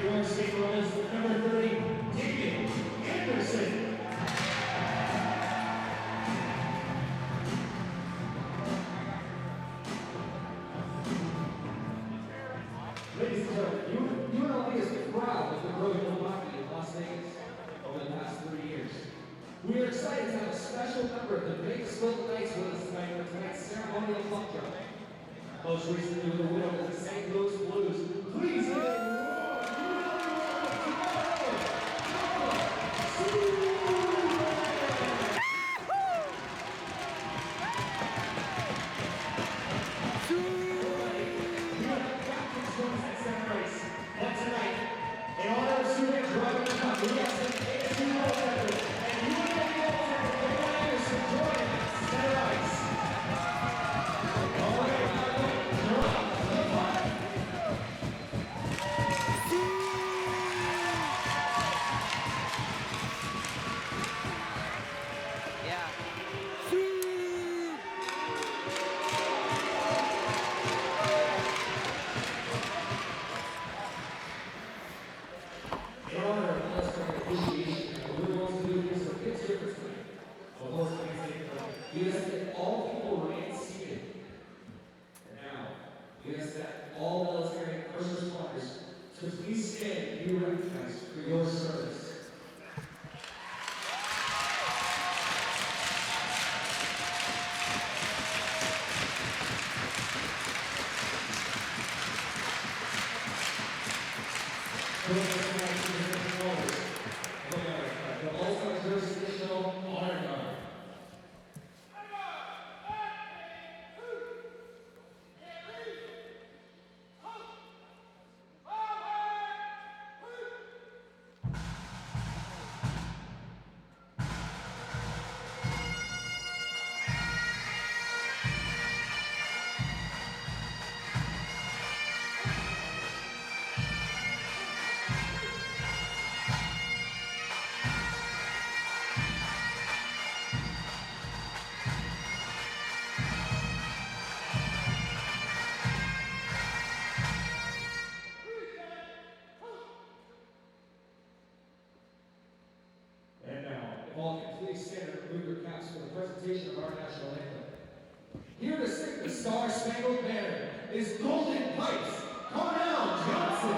Your state runners, number 30, David Anderson. Ladies and gentlemen, UNLV has been proud of the growing of hockey in Las Vegas over the past 30 years. We are excited to have a special member of the Big Split Knights with us tonight for tonight's ceremonial puck drop. Most recently with the winner of the St. Louis Blues. Please give it a but tonight, in honor of student driving the cup, we have some ASU goaltenders and UNLV goaltender David Anderson joining us center ice. All right, drop the puck. difference tonight. Before we ask that all people remain seated. And now, we ask that all military and first responders to please stand and be recognized for your service. The All-Star Jurisdictional Honor Guard. And now, if all can please stand and remove your caps for the presentation of our national anthem. Here to sing the Star-Spangled Banner is Golden Pipes, Cornell Johnson.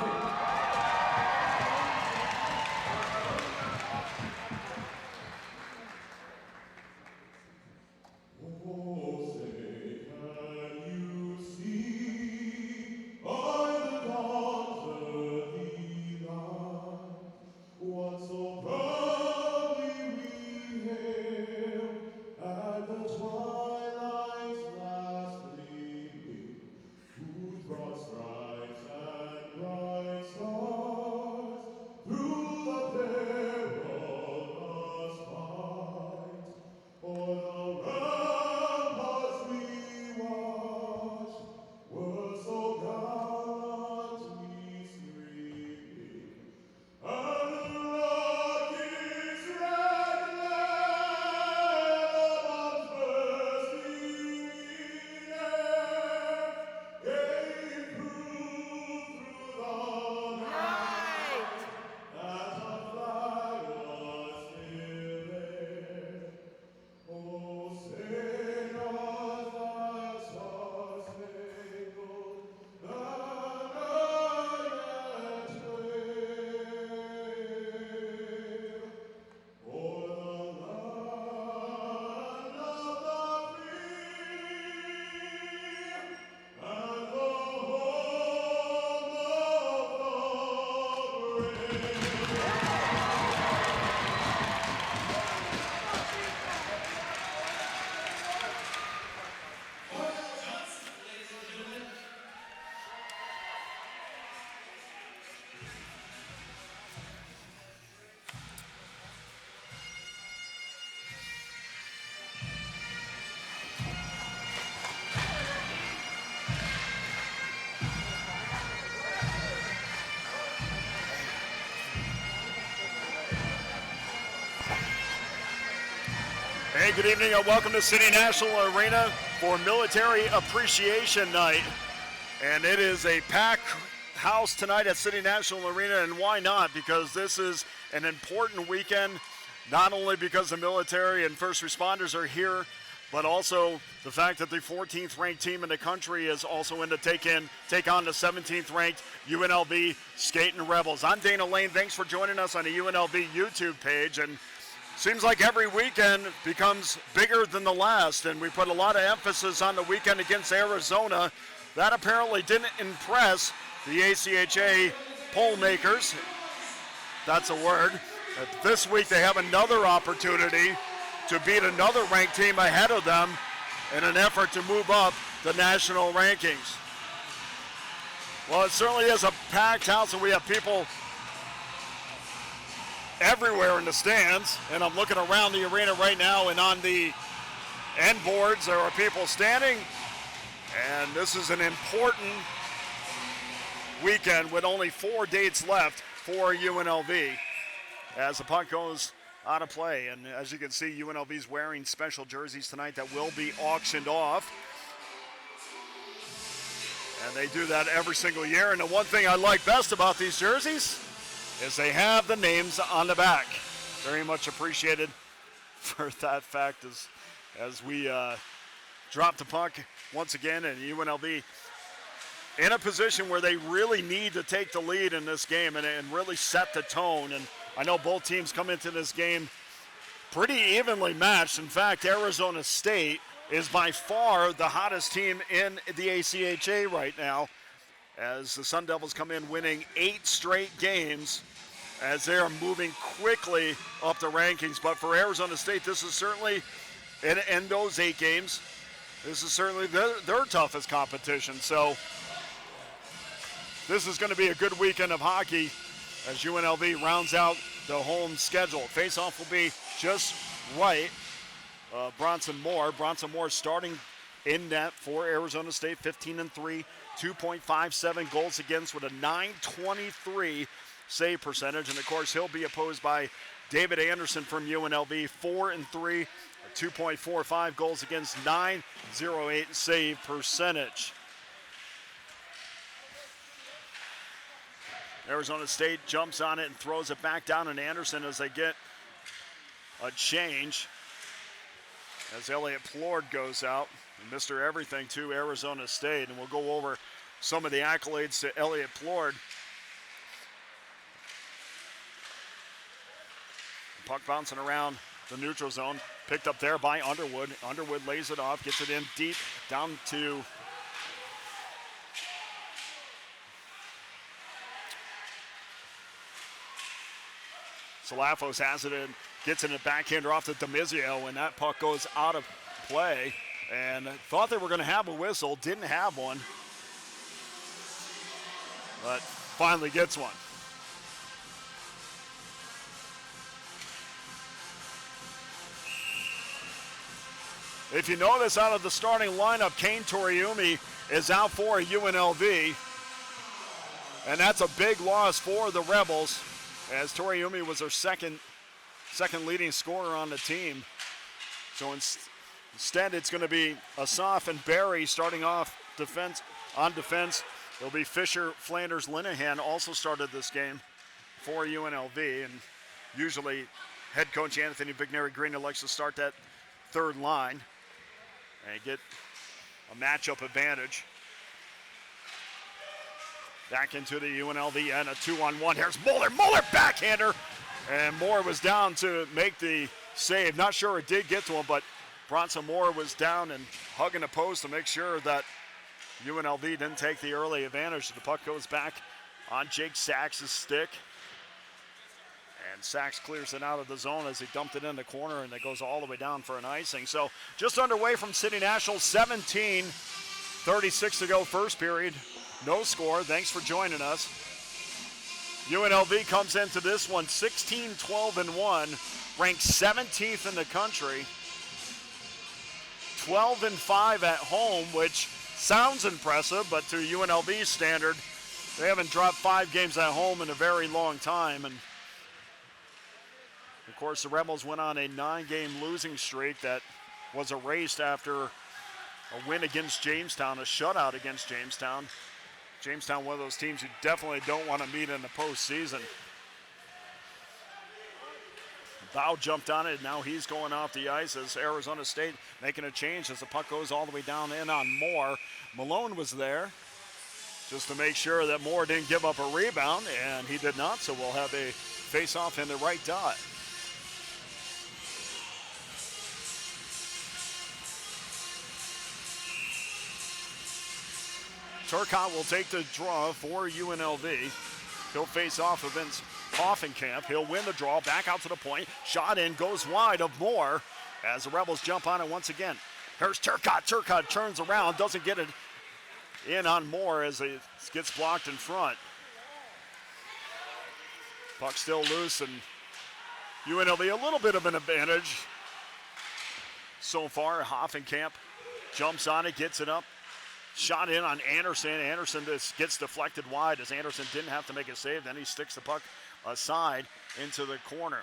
Hey, good evening and welcome to City National Arena for Military Appreciation Night. And it is a packed house tonight at City National Arena, and why not? Because this is an important weekend, not only because the military and first responders are here, but also the fact that the 14th ranked team in the country is also in to take on the 17th ranked UNLV Skating Rebels. I'm Dana Lane. Thanks for joining us on the UNLV YouTube page. And seems like every weekend becomes bigger than the last, and we put a lot of emphasis on the weekend against Arizona. That apparently didn't impress the ACHA poll makers. That's a word. This week they have another opportunity to beat another ranked team ahead of them in an effort to move up the national rankings. Well, it certainly is a packed house, and we have people everywhere in the stands, and I'm looking around the arena right now, and on the end boards there are people standing, and this is an important weekend with only 4 dates left for UNLV as the puck goes out of play. And as you can see, UNLV's wearing special jerseys tonight that will be auctioned off, and they do that every single year. And the one thing I like best about these jerseys is they have the names on the back. Very much appreciated for that fact as we drop the puck once again, and UNLV in a position where they really need to take the lead in this game and really set the tone. And I know both teams come into this game pretty evenly matched. In fact, Arizona State is by far the hottest team in the ACHA right now, as the Sun Devils come in winning 8 straight games as they are moving quickly up the rankings. But for Arizona State, this is certainly, in those 8 games, this is certainly their toughest competition. So this is going to be a good weekend of hockey as UNLV rounds out the home schedule. Face-off will be just right. Bronson Moore starting in net for Arizona State, 15-3, 2.57 goals against with a .923 save percentage. And of course, he'll be opposed by David Anderson from UNLV, 4-3, 2.45 goals against, .908 save percentage. Arizona State jumps on it and throws it back down, and Anderson as they get a change as Elliott Plord goes out, and Mr. Everything to Arizona State. And we'll go over some of the accolades to Elliott Plord. Puck bouncing around the neutral zone, picked up there by Underwood. Underwood lays it off, gets it in deep down to Salafos, has it in, gets in a backhander off to Demizio, and that puck goes out of play. And thought they were going to have a whistle, didn't have one, but finally gets one. If you notice, out of the starting lineup, Kane Toriumi is out for UNLV, and that's a big loss for the Rebels, as Toriumi was their second leading scorer on the team. So instead, it's going to be Asaf and Barry starting off on defense. It'll be Fisher, Flanders, Linehan also started this game for UNLV, and usually head coach Anthony Vigneri-Green likes to start that third line and get a matchup advantage. Back into the UNLV and a 2-on-1. Here's Muller. Muller backhander. And Moore was down to make the save. Not sure it did get to him, but Bronson Moore was down and hugging the post to make sure that UNLV didn't take the early advantage. The puck goes back on Jake Sachs' stick. And Sachs clears it out of the zone as he dumped it in the corner, and it goes all the way down for an icing. So just underway from City National, 17:36 to go first period. No score. Thanks for joining us. UNLV comes into this one 16-12-1, ranked 17th in the country. 12-5 at home, which sounds impressive, but to UNLV's standard, they haven't dropped 5 games at home in a very long time. And of course, the Rebels went on a 9-game losing streak that was erased after a win against Jamestown, a shutout against Jamestown. Jamestown, one of those teams you definitely don't want to meet in the postseason. Bow jumped on it, and now he's going off the ice as Arizona State making a change as the puck goes all the way down in on Moore. Malone was there just to make sure that Moore didn't give up a rebound, and he did not, so we'll have a face-off in the right dot. Turcotte will take the draw for UNLV. He'll face off against Hoffenkamp. He'll win the draw, back out to the point. Shot in, goes wide of Moore as the Rebels jump on it once again. Here's Turcotte. Turcotte turns around, doesn't get it in on Moore as it gets blocked in front. Puck still loose, and UNLV a little bit of an advantage so far. Hoffenkamp jumps on it, gets it up. Shot in on Anderson. Anderson just gets deflected wide as Anderson didn't have to make a save. Then he sticks the puck aside into the corner.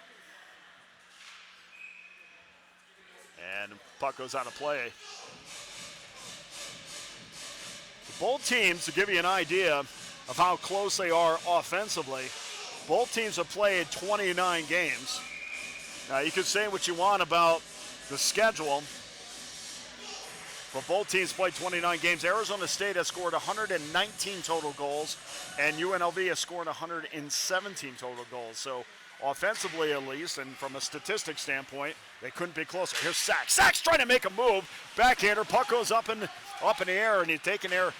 And puck goes out of play. Both teams, to give you an idea of how close they are offensively, both teams have played 29 games. Now, you could say what you want about the schedule, but both teams played 29 games. Arizona State has scored 119 total goals, and UNLV has scored 117 total goals. So offensively, at least, and from a statistics standpoint, they couldn't be closer. Here's Sachs. Sachs trying to make a move. Backhander. Puck goes up in the air, and he's taken there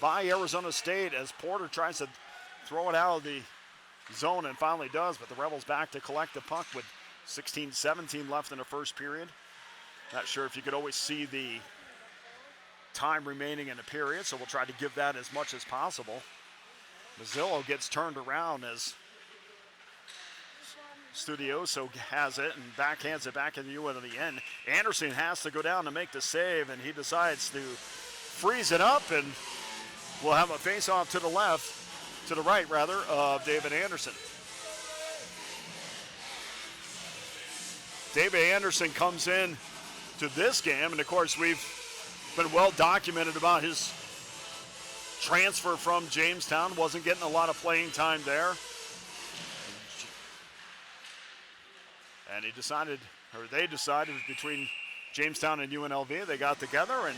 by Arizona State as Porter tries to throw it out of the zone and finally does, but the Rebels back to collect the puck with 16-17 left in the first period. Not sure if you could always see the time remaining in the period, so we'll try to give that as much as possible. Mazzillo gets turned around as Studioso has it and backhands it back in the UNLV end. Anderson has to go down to make the save, and he decides to freeze it up, and we'll have a face-off to the right of David Anderson. David Anderson comes in to this game, and of course we've been well documented about his transfer from Jamestown. Wasn't getting a lot of playing time there. And they decided between Jamestown and UNLV, they got together, and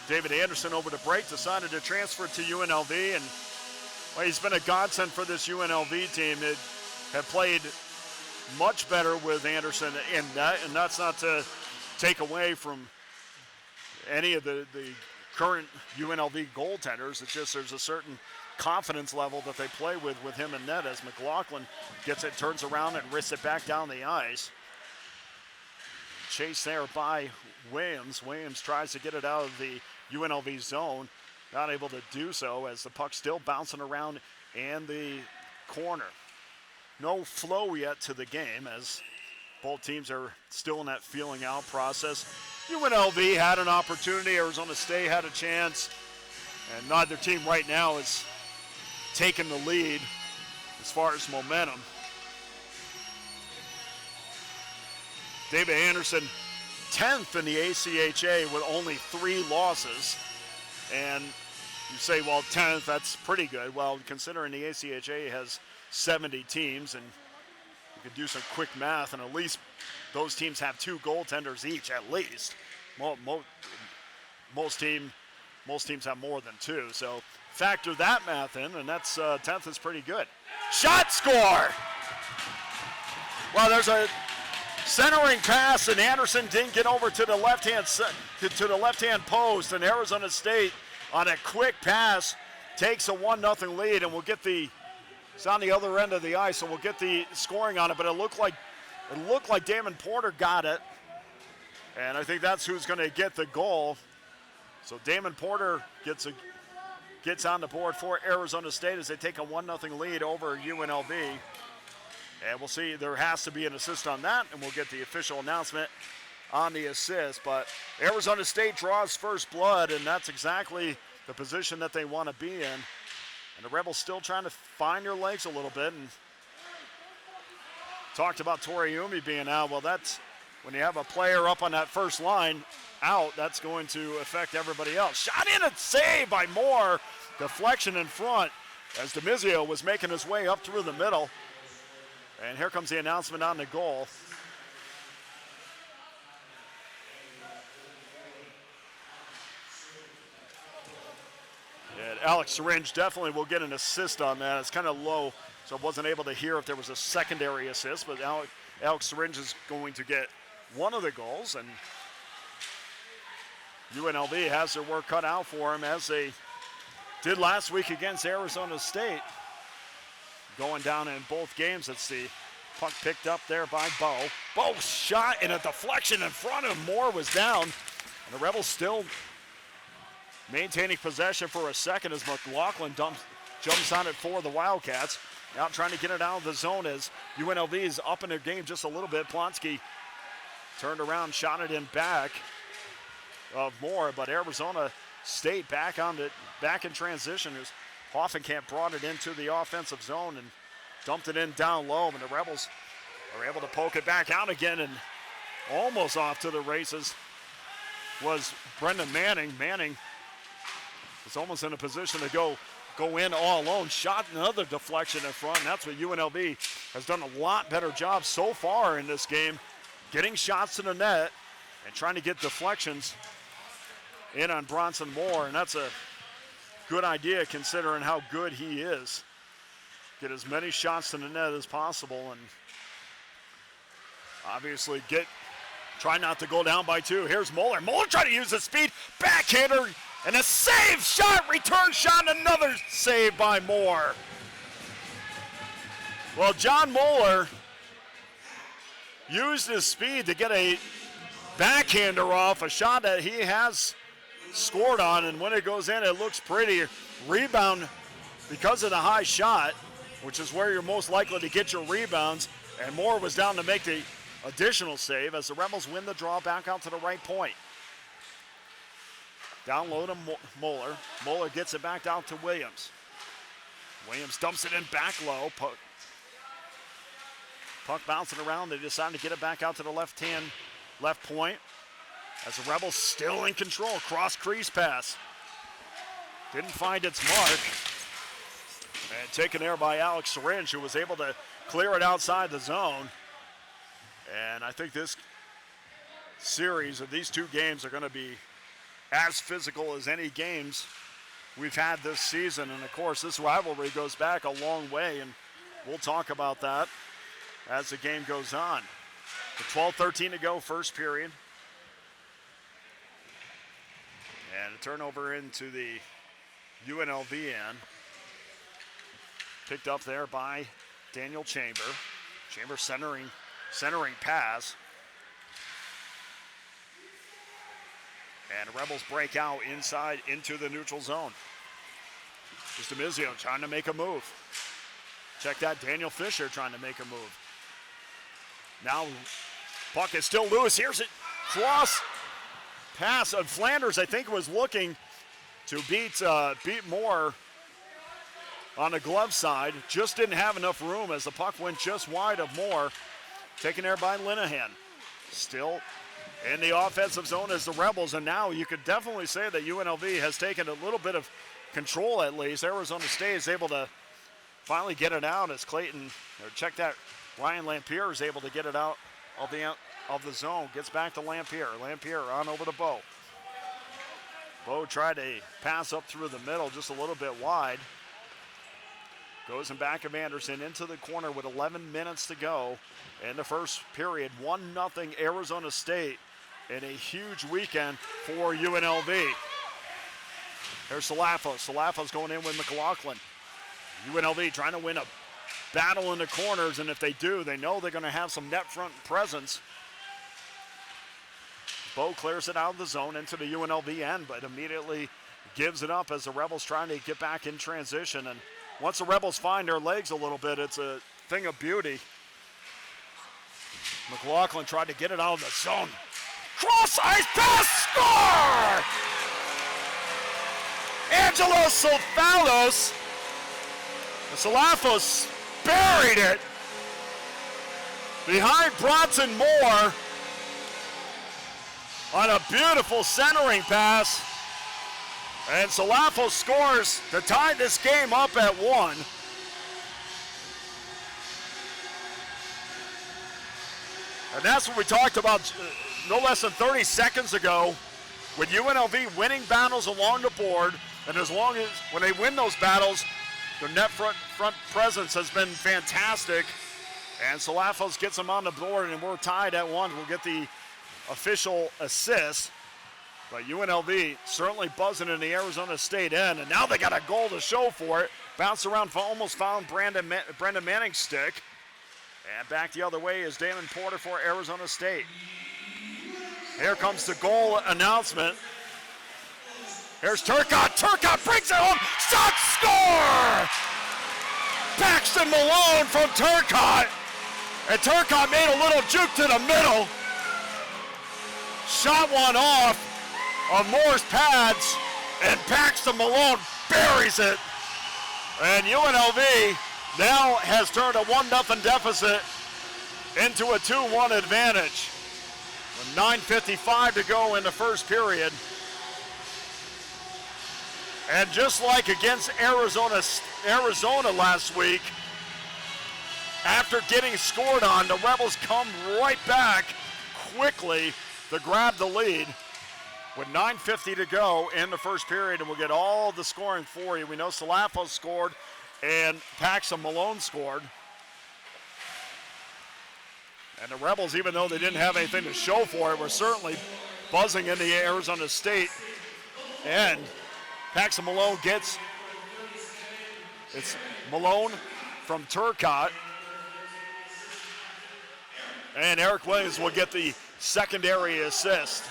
David Anderson over the break decided to transfer to UNLV, and well, he's been a godsend for this UNLV team. They have played much better with Anderson in that, and that's not to take away from any of the current UNLV goaltenders. It's just there's a certain confidence level that they play with him in net as McLaughlin gets it, turns around, and wrists it back down the ice. Chased there by Williams. Williams tries to get it out of the UNLV zone. Not able to do so as the puck's still bouncing around in the corner. No flow yet to the game as both teams are still in that feeling out process. UNLV had an opportunity. Arizona State had a chance. And neither team right now is taking the lead as far as momentum. David Anderson, 10th in the ACHA with only 3 losses. And you say, well, 10th, that's pretty good. Well, considering the ACHA has 70 teams, and you could do some quick math, and at least those teams have 2 goaltenders each, at least. Most teams have more than 2. So factor that math in, and that's 10th is pretty good. Shot score! Well, there's a centering pass, and Anderson didn't get over to the left-hand post, and Arizona State on a quick pass takes a 1-0 lead, and we'll get it's on the other end of the ice, so we'll get the scoring on it, but it looked like Damon Porter got it, and I think that's who's going to get the goal. So Damon Porter gets on the board for Arizona State as they take a 1-0 lead over UNLV. And we'll see, there has to be an assist on that, and we'll get the official announcement on the assist. But Arizona State draws first blood, and that's exactly the position that they want to be in. And the Rebels still trying to find their legs a little bit. And talked about Toriumi being out. Well, that's when you have a player up on that first line out, that's going to affect everybody else. Shot in and save by Moore. Deflection in front as DeMizio was making his way up through the middle. And here comes the announcement on the goal. And Alex Syringe definitely will get an assist on that. It's kind of low, so I wasn't able to hear if there was a secondary assist, but Alex Syringe is going to get one of the goals, and UNLV has their work cut out for him as they did last week against Arizona State. Going down in both games, it's the puck picked up there by Bo. Bo shot in a deflection in front of Moore was down. And the Rebels still maintaining possession for a second as McLaughlin jumps on it for the Wildcats. Now trying to get it out of the zone as UNLV is up in their game just a little bit. Plonsky turned around, shot it in back of Moore, but Arizona State back in transition. Hoffenkamp brought it into the offensive zone and dumped it in down low, and the Rebels are able to poke it back out again, and almost off to the races was Brendan Manning. Manning was almost in a position to go go in all alone. Shot another deflection in front, and that's what UNLV has done a lot better job so far in this game, getting shots to the net and trying to get deflections in on Bronson Moore, and that's a good idea considering how good he is. Get as many shots to the net as possible, and obviously try not to go down by 2. Here's Moeller. Moeller trying to use his speed, backhander, and a save shot, return shot, and another save by Moore. Well, John Moeller used his speed to get a backhander off, a shot that he has scored on, and when it goes in, it looks pretty. Rebound because of the high shot, which is where you're most likely to get your rebounds, and Moore was down to make the additional save as the Rebels win the draw back out to the right point. Down low to Moeller. Moeller gets it back down to Williams. Williams dumps it in back low. Puck bouncing around. They decide to get it back out to the left point. As the Rebels still in control. Cross crease pass. Didn't find its mark. And taken there by Alex Syringe, who was able to clear it outside the zone. And I think this series of these 2 games are going to be as physical as any games we've had this season. And of course, this rivalry goes back a long way, and we'll talk about that as the game goes on. The 12:13 to go, first period. And a turnover into the UNLV end. Picked up there by Daniel Chamber. Chamber centering pass. And the Rebels break out inside into the neutral zone. Justamizio trying to make a move. Check that, Daniel Fisher trying to make a move. Now, puck is still loose. Here's it, cross pass of Flanders. I think was looking to beat Moore on the glove side. Just didn't have enough room as the puck went just wide of Moore. Taken there by Linehan. Still in the offensive zone as the Rebels, and now you could definitely say that UNLV has taken a little bit of control at least. Arizona State is able to finally get it out as check that, Ryan Lampier is able to get it out of the zone. Gets back to Lampier. Lampier on over to Bowe. Bowe tried a pass up through the middle, just a little bit wide. Goes in back of Anderson into the corner with 11 minutes to go in the first period. 1-0 Arizona State in a huge weekend for UNLV. Here's Salafos. Salafos going in with McLaughlin. UNLV trying to win a battle in the corners, and if they do, they know they're going to have some net front presence. Bowe clears it out of the zone into the UNLV end, but immediately gives it up as the Rebels trying to get back in transition. And once the Rebels find their legs a little bit, it's a thing of beauty. McLaughlin tried to get it out of the zone. Cross-ice pass, score! Angelo Salafos. Salafos buried it behind Bronson Moore on a beautiful centering pass. And Salafos scores to tie this game up at 1. And that's what we talked about no less than 30 seconds ago, with UNLV winning battles along the board. And as long as when they win those battles, their net front presence has been fantastic. And Salafos gets them on the board, and we're tied at 1. We'll get the official assist. But UNLV certainly buzzing in the Arizona State end, and now they got a goal to show for it. Bounced around, almost found Brendan Manning's stick. And back the other way is Damon Porter for Arizona State. Here comes the goal announcement. Here's Turcotte. Turcotte brings it home. Shot, score! Paxton Malone from Turcotte. And Turcotte made a little juke to the middle. Shot one off of Moore's pads, and Paxton Malone buries it. And UNLV now has turned a 1-0 deficit into a 2-1 advantage. With 9:55 to go in the first period. And just like against Arizona last week, after getting scored on, the Rebels come right back quickly to grab the lead with 9:50 to go in the first period, and we'll get all the scoring for you. We know Salafo scored and Paxton Malone scored. And the Rebels, even though they didn't have anything to show for it, were certainly buzzing in the Arizona State end. Paxton Malone gets, it's Malone from Turcotte. And Eric Williams will get the secondary assist.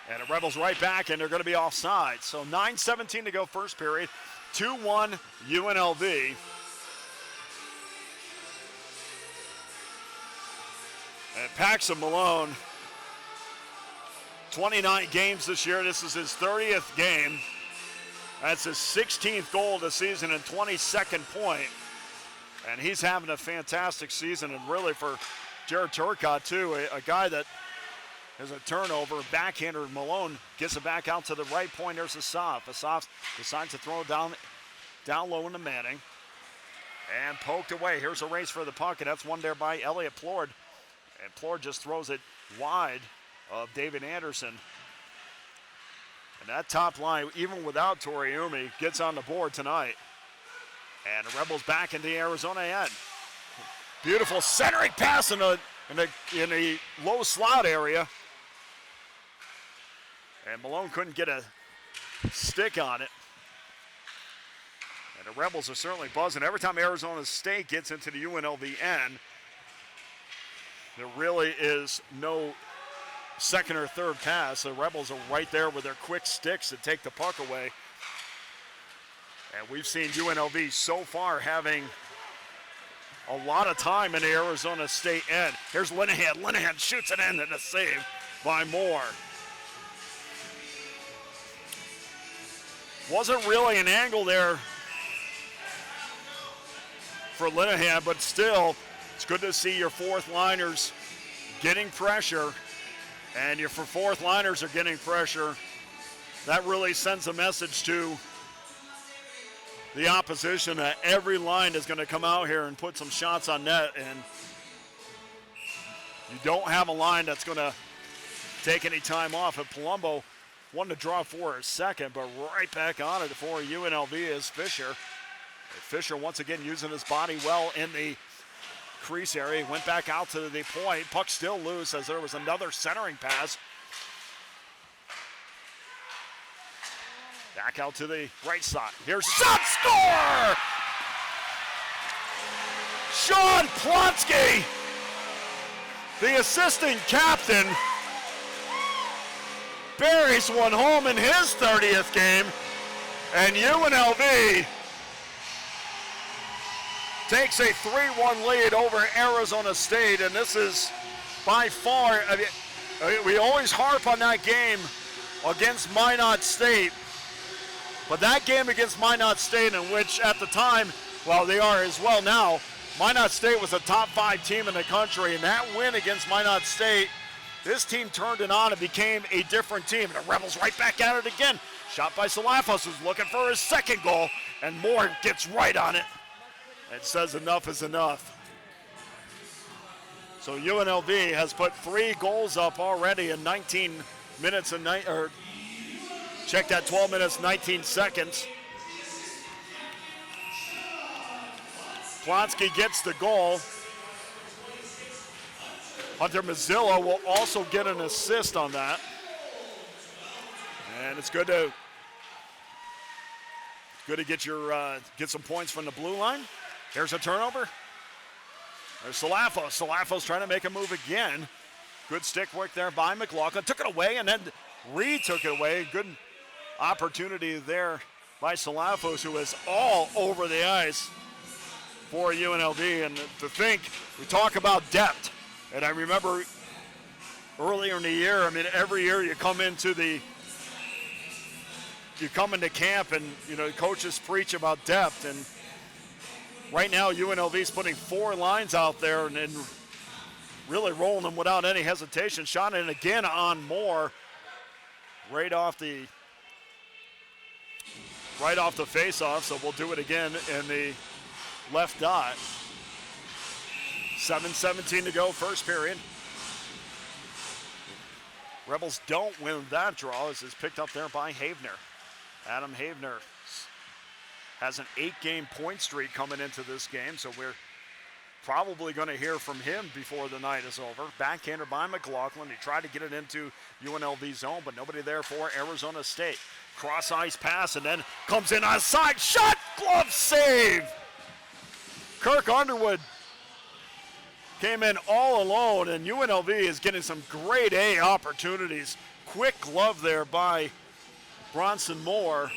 And the Rebels right back, and they're going to be offside. So 9:17 to go first period, 2-1 UNLV. And Paxton Malone, 29 games this year. This is his 30th game. That's his 16th goal of the season and 22nd point. And he's having a fantastic season, and really for Jared Turcotte too, a guy that has a turnover, backhander. Malone gets it back out to the right point. There's Asaf. Asaf decides to throw it down low into Manning. And poked away. Here's a race for the puck, and that's won there by Elliott Plord. And Plord just throws it wide of David Anderson. And that top line, even without Toriumi, gets on the board tonight. And the Rebels back in the Arizona end. Beautiful centering pass in a low slot area. And Malone couldn't get a stick on it. And the Rebels are certainly buzzing. Every time Arizona State gets into the UNLV end, there really is no second or third pass. The Rebels are right there with their quick sticks to take the puck away. And we've seen UNLV so far having a lot of time in the Arizona State end. Here's Linehan. Linehan shoots it in, and a save by Moore. Wasn't really an angle there for Linehan, but still, it's good to see your fourth liners getting pressure. And your fourth liners are getting pressure. That really sends a message to the opposition that every line is going to come out here and put some shots on net, and you don't have a line that's going to take any time off. And Palumbo wanted to draw for a second, but right back on it for UNLV is Fisher. Fisher once again using his body well in the crease area. He went back out to the point. Puck still loose as there was another centering pass. Back out to the right side. Here's shot, score! Sean Plonsky, the assistant captain, buries one home in his 30th game, and UNLV takes a 3-1 lead over Arizona State, and this is by far, we always harp on that game against Minot State. But that game against Minot State, in which at the time, well, they are as well now, Minot State was a top 5 team in the country, and that win against Minot State, this team turned it on and became a different team. And the Rebels right back at it again. Shot by Salafos, who's looking for his second goal, and Moore gets right on it. It says enough is enough. So UNLV has put 3 goals up already in 19 minutes and check that, 12 minutes, 19 seconds. Plonsky gets the goal. Hunter Mazzillo will also get an assist on that. And it's good to get some points from the blue line. Here's a turnover. There's Salafos. Salafo's trying to make a move again. Good stick work there by McLaughlin. Took it away and then retook it away. Good opportunity there by Salafos, who is all over the ice for UNLV. And to think, we talk about depth. And I remember earlier in the year, I mean, every year you come into camp and, you know, coaches preach about depth. And right now UNLV is putting 4 lines out there and really rolling them without any hesitation. Shot in again on Moore right off the right off the face-off, so we'll do it again in the left dot. 7:17 to go, first period. Rebels don't win that draw. This is picked up there by Havener. Adam Havener has an 8-game point streak coming into this game, so we're probably going to hear from him before the night is over. Backhander by McLaughlin. He tried to get it into UNLV zone, but nobody there for Arizona State. Cross ice pass and then comes in on a side shot. Glove save. Kirk Underwood came in all alone, and UNLV is getting some grade A opportunities. Quick glove there by Bronson Moore.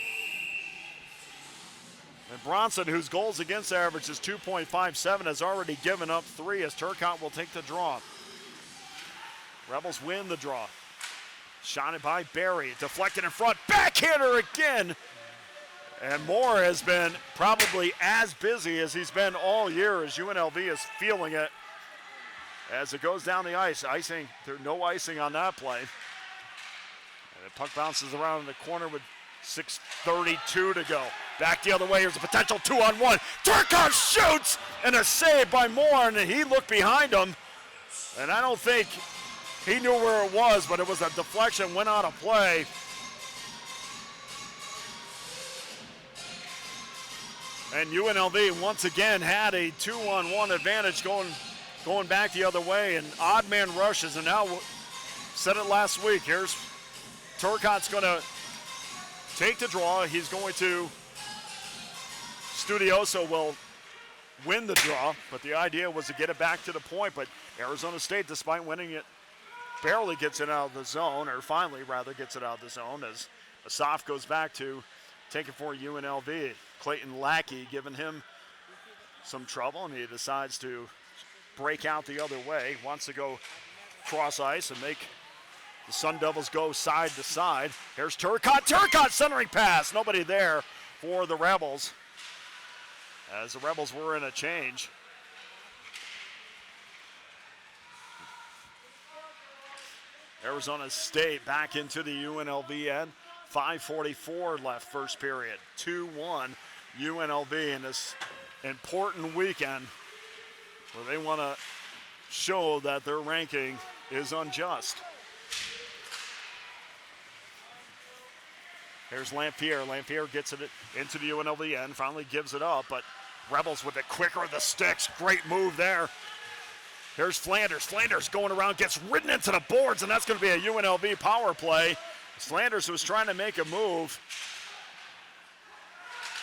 And Bronson, whose goals against average is 2.57, has already given up 3 as Turcotte will take the draw. Rebels win the draw. Shot it by Barry, deflected in front, backhander again. And Moore has been probably as busy as he's been all year as UNLV is feeling it as it goes down the ice. Icing, there's no icing on that play. And the puck bounces around in the corner with 6:32 to go. Back the other way, here's a potential 2-on-1. Turcotte shoots, and a save by Moore, and he looked behind him. And I don't think he knew where it was, but it was a deflection, went out of play. And UNLV once again had a 2-on-1 advantage going back the other way, and odd man rushes, and now said it last week. Here's Turcotte's going to take the draw. He's going to, Studioso will win the draw, but the idea was to get it back to the point, but Arizona State, despite winning it, barely gets it out of the zone, or finally rather gets it out of the zone as Asaf goes back to take it for UNLV. Clayton Lackey giving him some trouble, and he decides to break out the other way. Wants to go cross ice and make the Sun Devils go side to side. Here's Turcotte. Turcotte centering pass. Nobody there for the Rebels, as the Rebels were in a change. Arizona State back into the UNLV end. 5:44 left first period. 2-1 UNLV in this important weekend where they want to show that their ranking is unjust. Here's Lamphere. Lamphere gets it into the UNLV end, finally gives it up, but Rebels with it quicker of the sticks. Great move there. Here's Flanders. Flanders going around, gets ridden into the boards, and that's going to be a UNLV power play. Flanders was trying to make a move.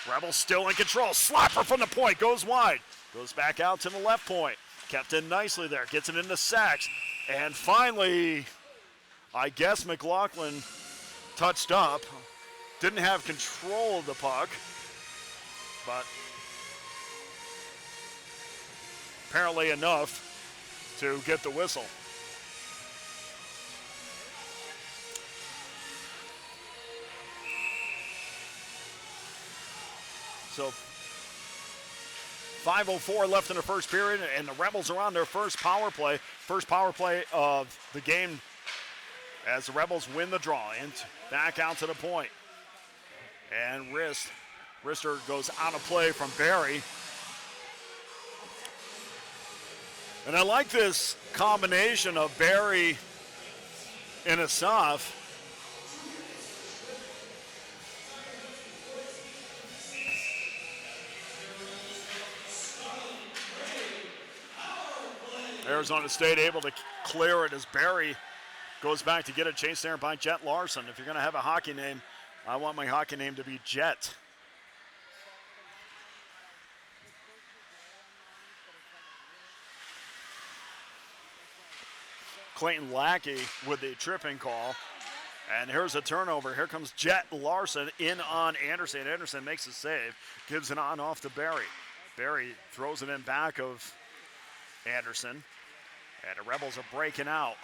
Rebels still in control. Slapper from the point, goes wide. Goes back out to the left point. Kept in nicely there, gets it into Sachs. And finally, I guess McLaughlin touched up. Didn't have control of the puck, but apparently enough to get the whistle. So 5:04 left in the first period, and the Rebels are on their first power play of the game as the Rebels win the draw and back out to the point. And Rister goes out of play from Barry. And I like this combination of Barry and Asaf. Arizona State able to clear it as Barry goes back to get it, chased there by Jet Larson. If you're going to have a hockey name, I want my hockey name to be Jet. Clayton Lackey with the tripping call. And here's a turnover. Here comes Jet Larson in on Anderson. Anderson makes a save, gives it on off to Barry. Barry throws it in back of Anderson. And the Rebels are breaking out.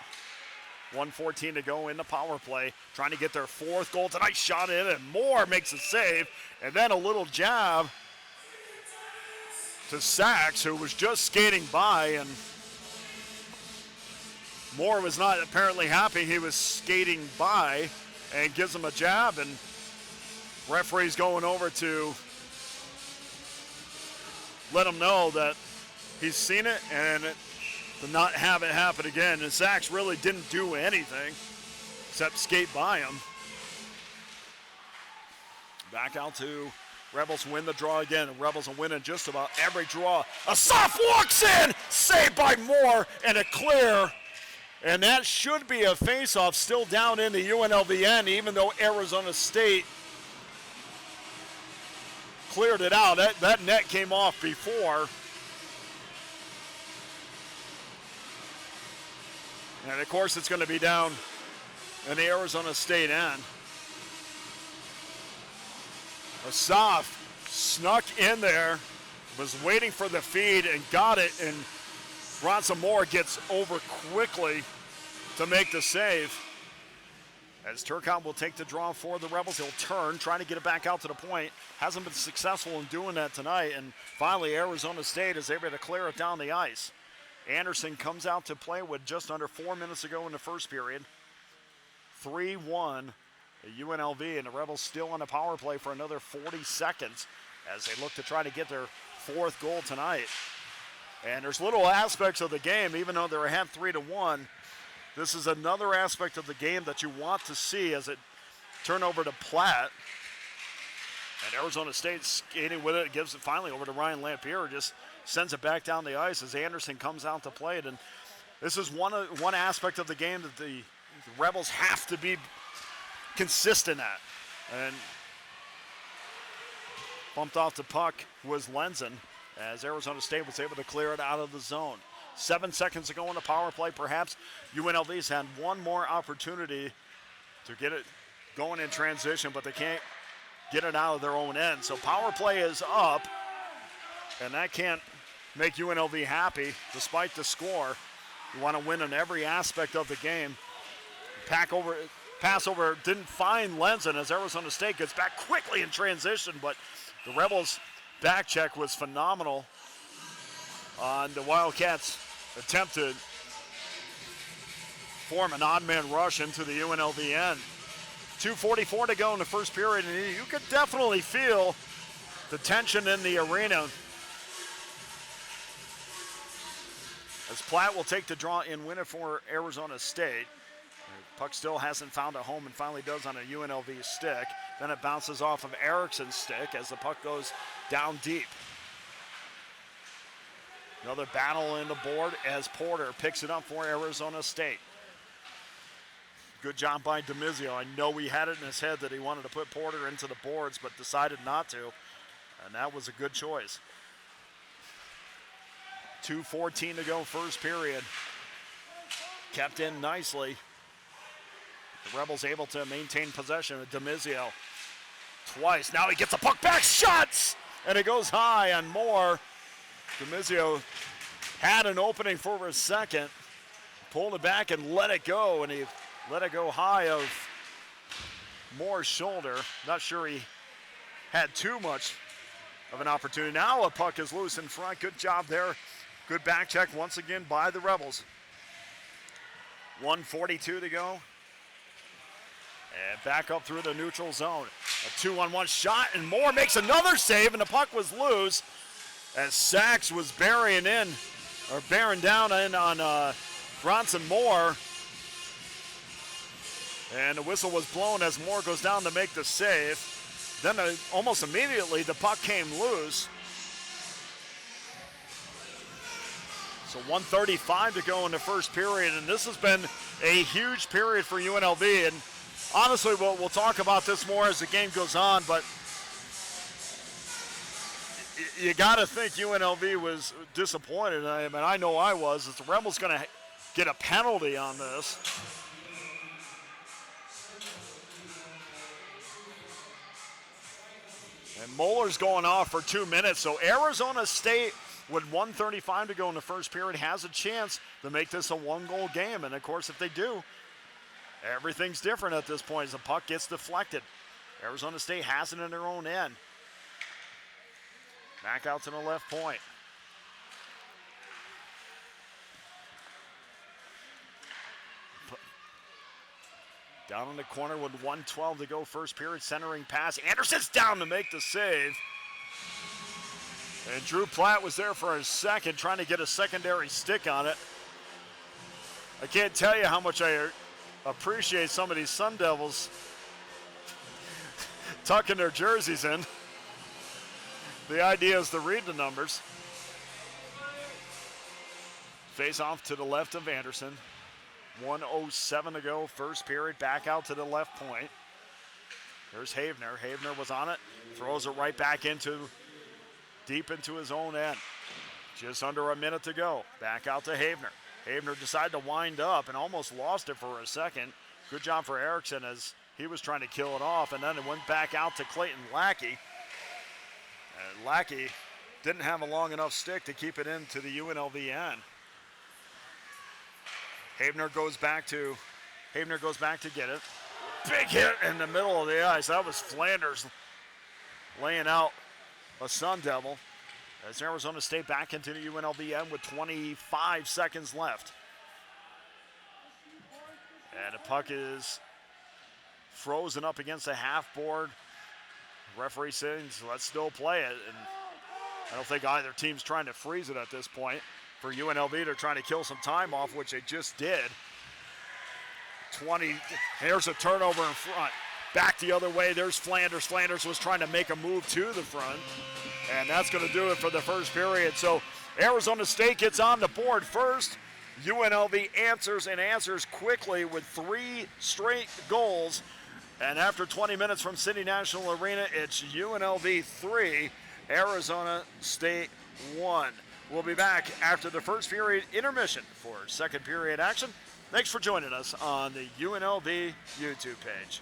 1:14 to go in the power play, trying to get their fourth goal tonight. Shot in, and Moore makes a save. And then a little jab to Sachs, who was just skating by, and Moore was not apparently happy. He was skating by and gives him a jab, and Referee's going over to let him know that he's seen it and to not have it happen again. And Sachs really didn't do anything except skate by him. Back out to Rebels win the draw again. Rebels are winning just about every draw. A soft walks in, saved by Moore, and a clear. And that should be a face-off still down in the UNLV end, even though Arizona State cleared it out. That net came off before. And of course it's going to be down in the Arizona State end. Asaf snuck in there, was waiting for the feed and got it, and Bronson Moore gets over quickly to make the save. As Turcotte will take the draw for the Rebels, he'll turn, trying to get it back out to the point. Hasn't been successful in doing that tonight, and finally Arizona State is able to clear it down the ice. Anderson comes out to play with just under 4 minutes ago in the first period. 3-1 UNLV, and the Rebels still on the power play for another 40 seconds as they look to try to get their fourth goal tonight. And there's little aspects of the game, even though they're ahead 3-1, this is another aspect of the game that you want to see as it turn over to Platt. And Arizona State skating with it, gives it finally over to Ryan Lampier, just sends it back down the ice as Anderson comes out to play it. And this is one aspect of the game that the Rebels have to be consistent at. And bumped off the puck was Lenzen as Arizona State was able to clear it out of the zone. 7 seconds to go in the power play. Perhaps UNLV's had one more opportunity to get it going in transition, but they can't get it out of their own end. So power play is up, and that can't make UNLV happy despite the score. You want to win in every aspect of the game. Pass over didn't find Lenzen as Arizona State gets back quickly in transition, but the Rebels' back check was phenomenal on the Wildcats' attempt to form an odd man rush into the UNLV end. 2:44 to go in the first period, and you could definitely feel the tension in the arena as Platt will take the draw and win it for Arizona State. The puck still hasn't found a home and finally does on a UNLV stick. Then it bounces off of Erickson's stick as the puck goes down deep. Another battle in the board as Porter picks it up for Arizona State. Good job by DeMizio. I know he had it in his head that he wanted to put Porter into the boards, but decided not to, and that was a good choice. 2:14 to go first period. Kept in nicely. The Rebels able to maintain possession with DeMizio twice. Now he gets the puck back, shots, and it goes high on Moore. DeMizio had an opening for a second, pulled it back and let it go, and he let it go high of Moore's shoulder. Not sure he had too much of an opportunity. Now a puck is loose in front. Good job there. Good back check once again by the Rebels. 1:42 to go. And back up through the neutral zone. A 2-on-1 shot, and Moore makes another save, and the puck was loose as Sachs was bearing down in on Bronson Moore. And the whistle was blown as Moore goes down to make the save. Then almost immediately the puck came loose. So 1:35 to go in the first period, and this has been a huge period for UNLV. And honestly, we'll talk about this more as the game goes on, but you got to think UNLV was disappointed. I mean, I know I was. Is the Rebels going to get a penalty on this? And Moeller's going off for 2 minutes. So Arizona State, with 1:35 to go in the first period, has a chance to make this a one-goal game. And, of course, if they do, everything's different at this point as the puck gets deflected. Arizona State has it in their own end. Back out to the left point. Down in the corner with 1:12 to go, first period, centering pass. Anderson's down to make the save. And Drew Platt was there for a second, trying to get a secondary stick on it. I can't tell you how much I appreciate some of these Sun Devils tucking their jerseys in. The idea is to read the numbers. Face off to the left of Anderson. 1:07 to go, first period, back out to the left point. There's Havener. Havener was on it, throws it right back deep into his own end. Just under a minute to go. Back out to Havener. Havener decided to wind up and almost lost it for a second. Good job for Erickson as he was trying to kill it off, and then it went back out to Clayton Lackey. And Lackey didn't have a long enough stick to keep it into the UNLV end. Havener goes back to get it. Big hit in the middle of the ice. That was Flanders laying out a Sun Devil. As Arizona State back into the UNLV end with 25 seconds left. And the puck is frozen up against the half board. Referee says, let's still play it. And I don't think either team's trying to freeze it at this point. For UNLV, they're trying to kill some time off, which they just did. Here's a turnover in front. Back the other way, there's Flanders. Flanders was trying to make a move to the front. And that's going to do it for the first period. So Arizona State gets on the board first. UNLV answers quickly with 3 straight goals. And after 20 minutes from City National Arena, it's UNLV 3, Arizona State 1. We'll be back after the first period intermission for second period action. Thanks for joining us on the UNLV YouTube page.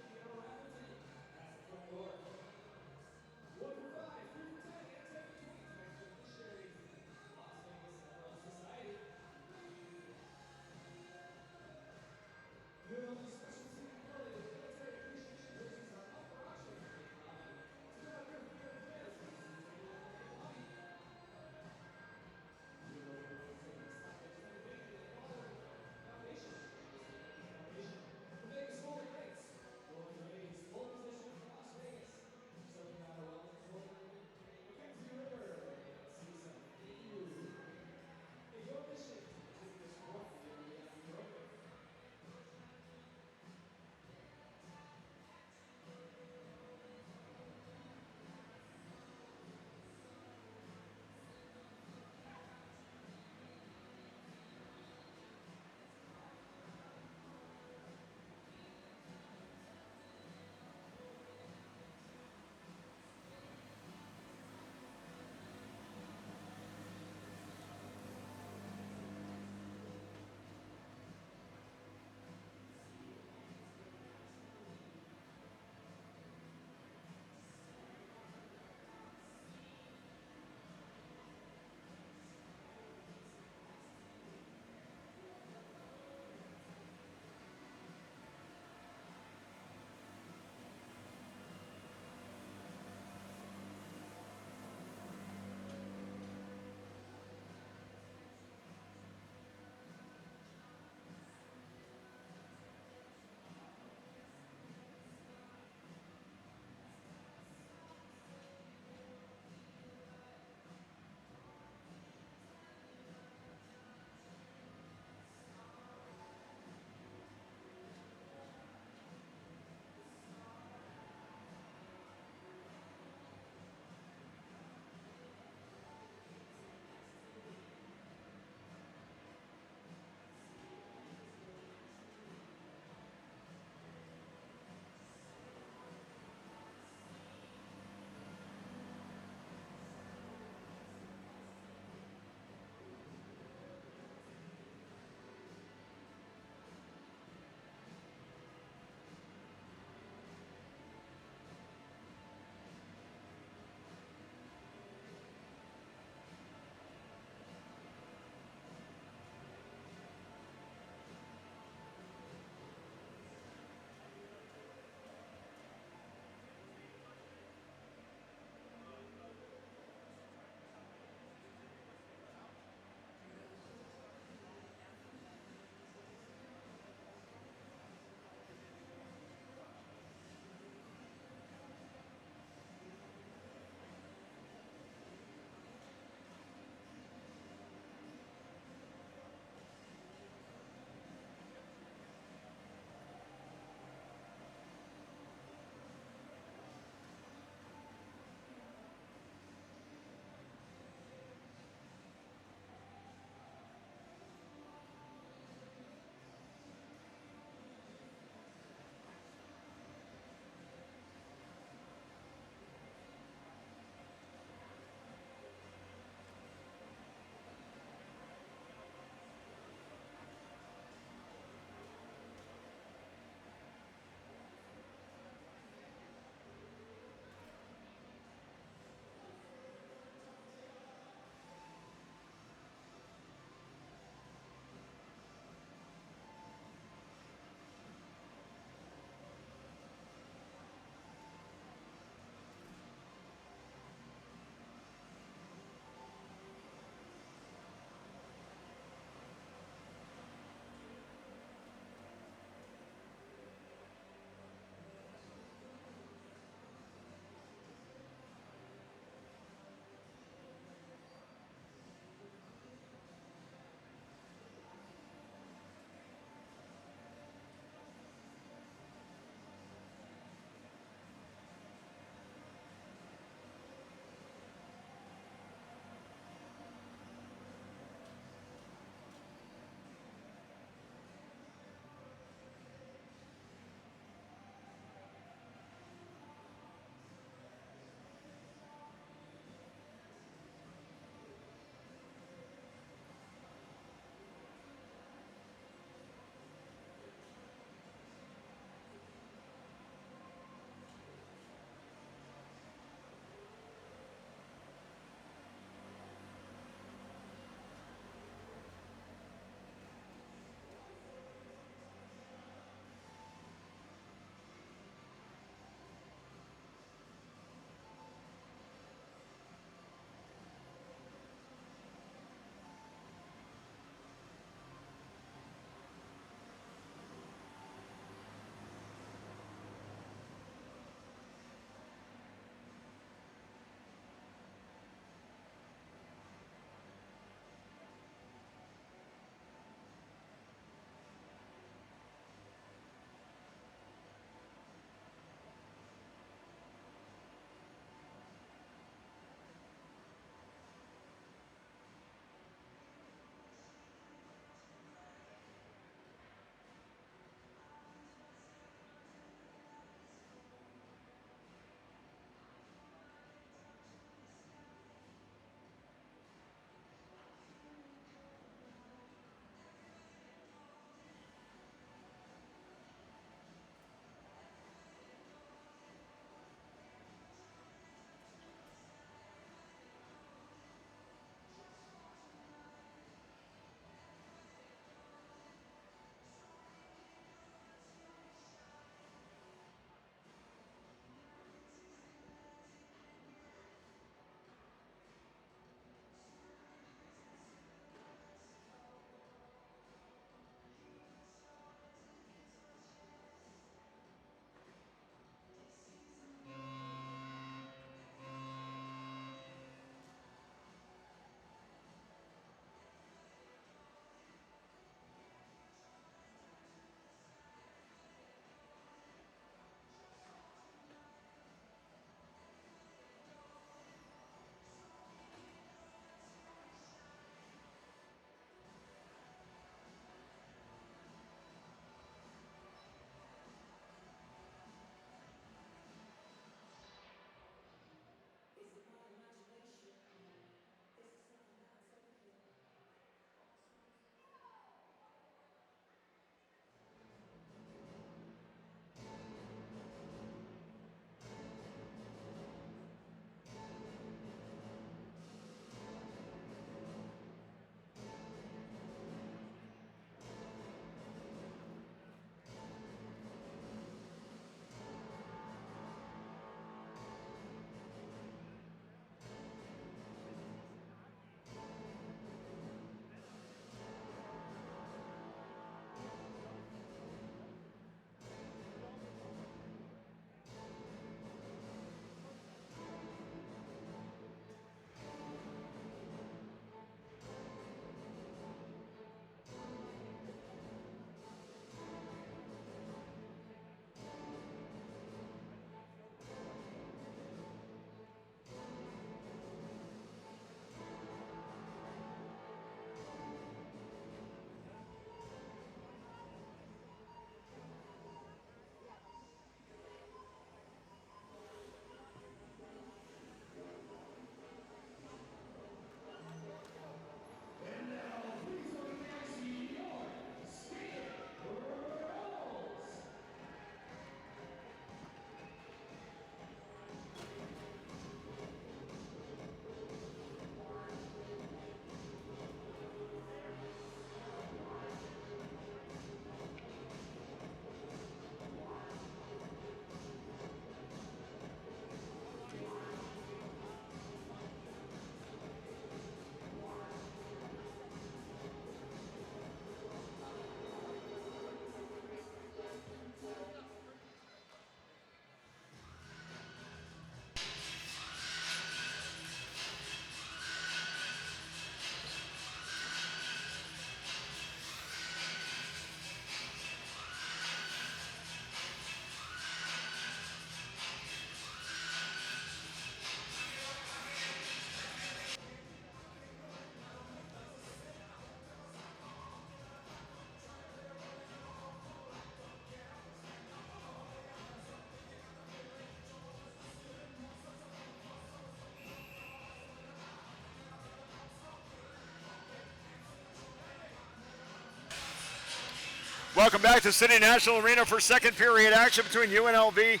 Welcome back to City National Arena for second period action between UNLV,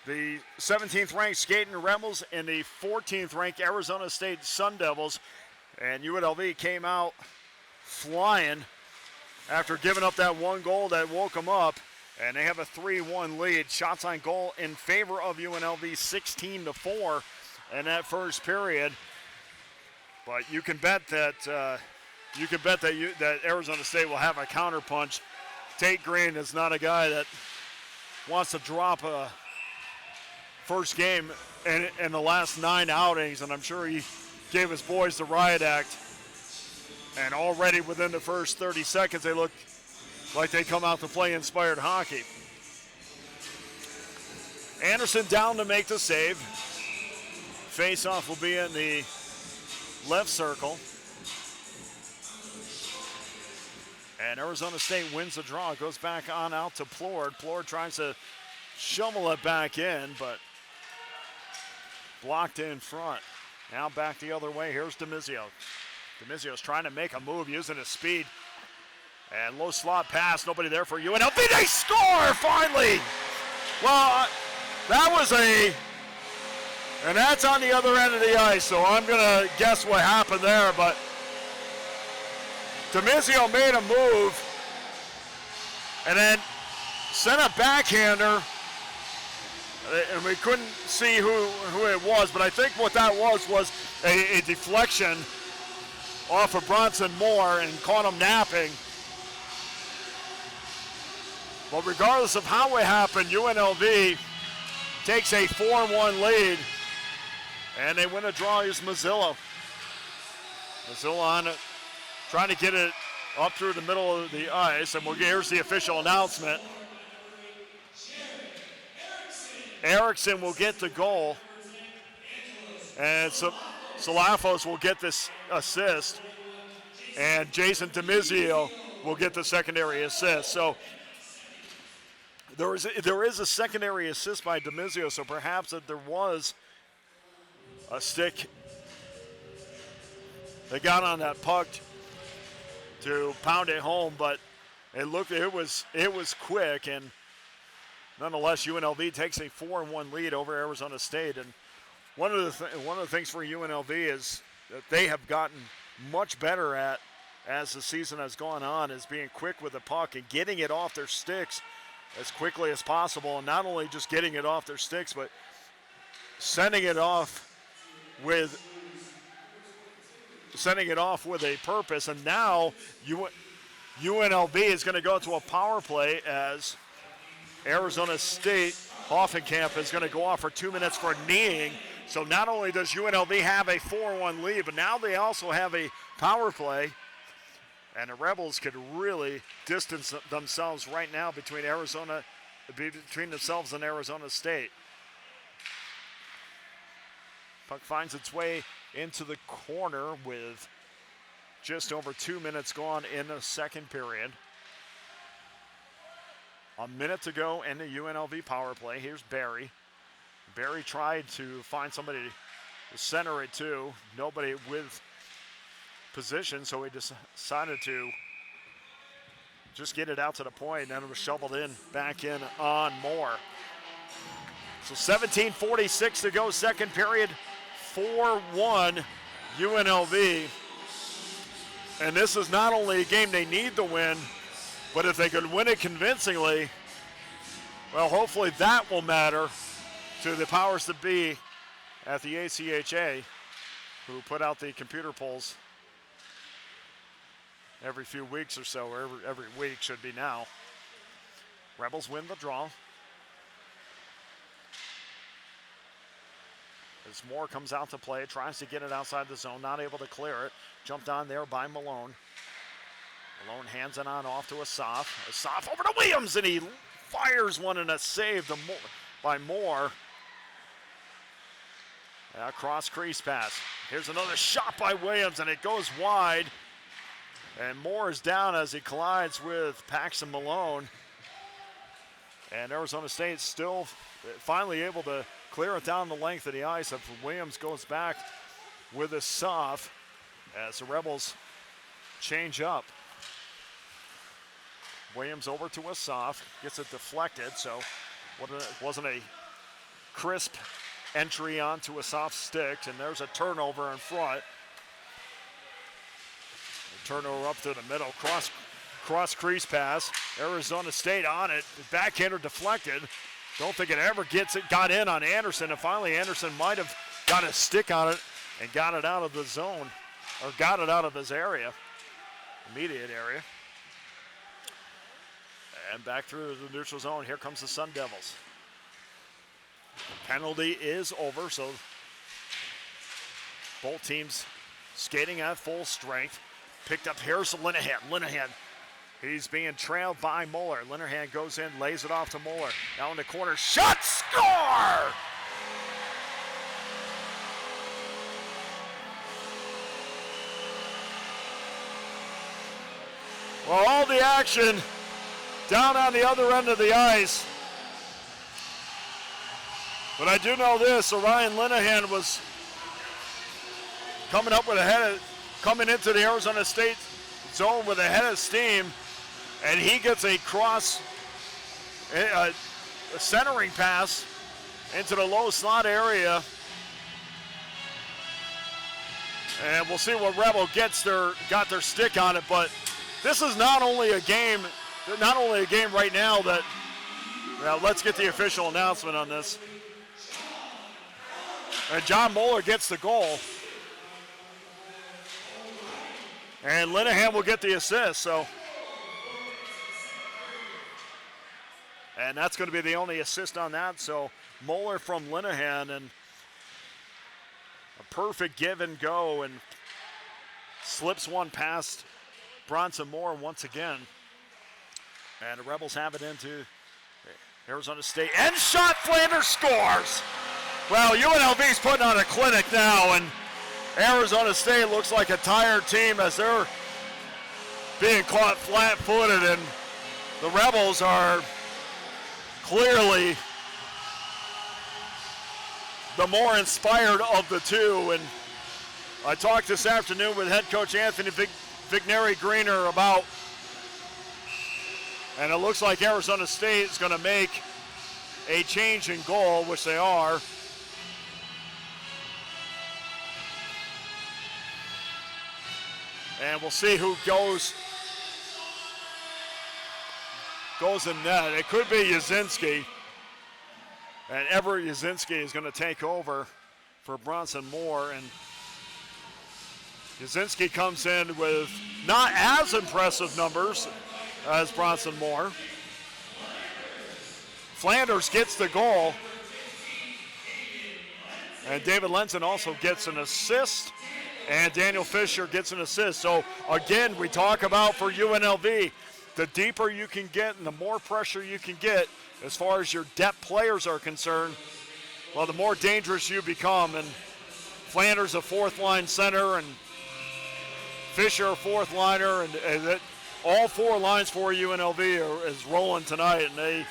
the 17th ranked Skating Rebels, and the 14th ranked Arizona State Sun Devils. And UNLV came out flying after giving up that one goal that woke them up. And they have a 3-1 lead. Shots on goal in favor of UNLV, 16-4 in that first period. But you can bet that that Arizona State will have a counterpunch. Tate Green is not a guy that wants to drop a first game in the last 9 outings, and I'm sure he gave his boys the riot act. And already within the first 30 seconds, they look like they come out to play inspired hockey. Anderson down to make the save. Face-off will be in the left circle. And Arizona State wins the draw. Goes back on out to Plord. Plord tries to shovel it back in, but blocked in front. Now back the other way. Here's DeMizio. DeMizio's trying to make a move using his speed. And low slot pass. Nobody there for UNLV. They score finally! Well, that was and that's on the other end of the ice, so I'm going to guess what happened there, but DeMizio made a move and then sent a backhander, and we couldn't see who it was, but I think what that was a deflection off of Bronson Moore and caught him napping. But regardless of how it happened, UNLV takes a 4-1 lead, and they win a draw. Here's Mazzillo. Mazzillo on it, trying to get it up through the middle of the ice, and here's the official announcement. Erickson will get the goal, and Salafos will get this assist, and Jason DeMizio will get the secondary assist. So there is a secondary assist by DeMizio, so perhaps that there was a stick they got on that puck to pound it home, but it was quick, and nonetheless UNLV takes a 4-1 lead over Arizona State. And one of the things for UNLV is that they have gotten much better at, as the season has gone on, is being quick with the puck and getting it off their sticks as quickly as possible, and not only just getting it off their sticks, but sending it off with a purpose. And now UNLV is going to go to a power play as Arizona State Hoffenkamp is going to go off for 2 minutes for kneeing. So not only does UNLV have a 4-1 lead, but now they also have a power play. And the Rebels could really distance themselves right now between themselves and Arizona State. Puck finds its way into the corner with just over 2 minutes gone in the second period. A minute to go in the UNLV power play. Here's Barry. Barry tried to find somebody to center it to. Nobody with position, so he decided to just get it out to the point, and then it was shoveled in, back in on Moore. So 17:46 to go, second period, 4-1 UNLV. And this is not only a game they need to win, but if they could win it convincingly, well, hopefully that will matter to the powers that be at the ACHA, who put out the computer polls every few weeks or so, or every week should be now. Rebels win the draw. As Moore comes out to play, tries to get it outside the zone, not able to clear it. Jumped on there by Malone. Malone hands it on off to Asaf. Asaf over to Williams, and he fires one in a save by Moore. Cross crease pass. Here's another shot by Williams, and it goes wide. And Moore is down as he collides with Paxton Malone. And Arizona State still finally able to clear it down the length of the ice. If Williams goes back with a soft as the Rebels change up. Williams over to Asaf, gets it deflected, so wasn't a crisp entry onto Asaf's stick, and there's a turnover in front. A turnover up to the middle, cross crease pass. Arizona State on it, backhander deflected. Don't think it ever got in on Anderson, and finally Anderson might have got a stick on it and got it out of the zone, or got it out of his area, immediate area. And back through the neutral zone, here comes the Sun Devils. Penalty is over, so both teams skating at full strength. Picked up, here's Linehan. Linehan, he's being trailed by Moeller. Linehan goes in, lays it off to Moeller. Now in the corner, shot, score! Well, all the action down on the other end of the ice. But I do know this, Orion Linehan was coming into the Arizona State zone with a head of steam, and he gets a centering pass into the low slot area. And we'll see what Rebel got their stick on it, but this is not only a game right now that, well, let's get the official announcement on this. And John Moeller gets the goal. And Linehan will get the assist, so. And that's going to be the only assist on that, so Moeller from Linehan, and a perfect give and go, and slips one past Bronson Moore once again. And the Rebels have it into Arizona State. And shot, Flanders scores! Well, UNLV's putting on a clinic now, and Arizona State looks like a tired team as they're being caught flat-footed, and the Rebels are clearly the more inspired of the two. And I talked this afternoon with head coach Anthony Vigneri-Greener about, and it looks like Arizona State is going to make a change in goal, which they are. And we'll see who goes in net. It could be Yazinski. And Everett Yazinski is going to take over for Bronson Moore. And Yazinski comes in with not as impressive numbers as Bronson Moore. Flanders gets the goal. And David Lenson also gets an assist. And Daniel Fisher gets an assist. So again, we talk about for UNLV, the deeper you can get and the more pressure you can get as far as your depth players are concerned, well, the more dangerous you become. And Flanders a fourth line center, and Fisher a fourth liner, and all four lines for UNLV is rolling tonight. And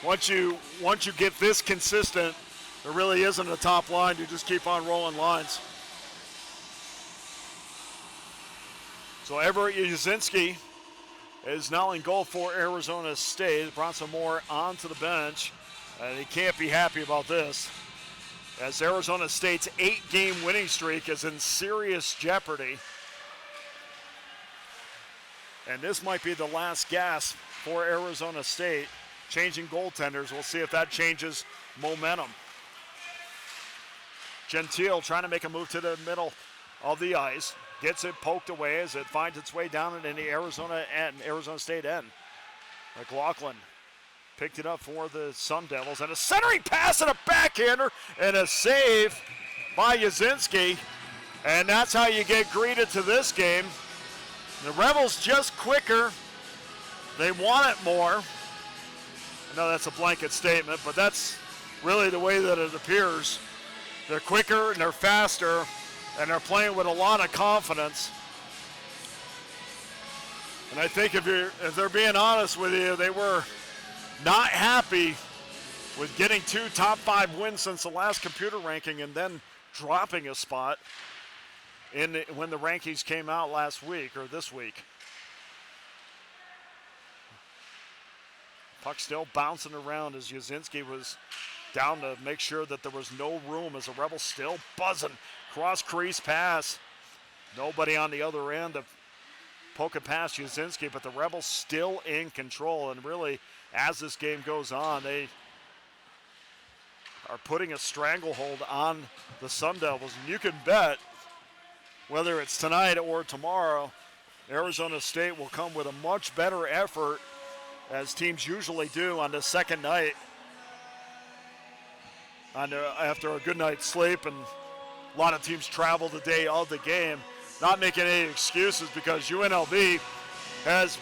once you get this consistent, there really isn't a top line. You just keep on rolling lines. So Everett Yazinski is now in goal for Arizona State. Bronson Moore onto the bench, and he can't be happy about this, as Arizona State's 8-game winning streak is in serious jeopardy. And this might be the last gasp for Arizona State. Changing goaltenders, we'll see if that changes momentum. Gentile trying to make a move to the middle of the ice. Gets it poked away as it finds its way down in the Arizona State end. McLaughlin picked it up for the Sun Devils, and a centering pass and a backhander and a save by Yazinski. And that's how you get greeted to this game. The Rebels just quicker. They want it more. I know that's a blanket statement, but that's really the way that it appears. They're quicker and they're faster, and they're playing with a lot of confidence. And I think if they're being honest with you, they were not happy with getting 2 top 5 wins since the last computer ranking and then dropping a spot when the rankings came out last week or this week. Puck still bouncing around as Yazinski was down to make sure that there was no room as the Rebels still buzzing. Cross crease pass. Nobody on the other end to poke it past Yazinski, but the Rebels still in control. And really, as this game goes on, they are putting a stranglehold on the Sun Devils. And you can bet, whether it's tonight or tomorrow, Arizona State will come with a much better effort, as teams usually do on the second night after a good night's sleep, and a lot of teams travel the day of the game. Not making any excuses, because UNLV has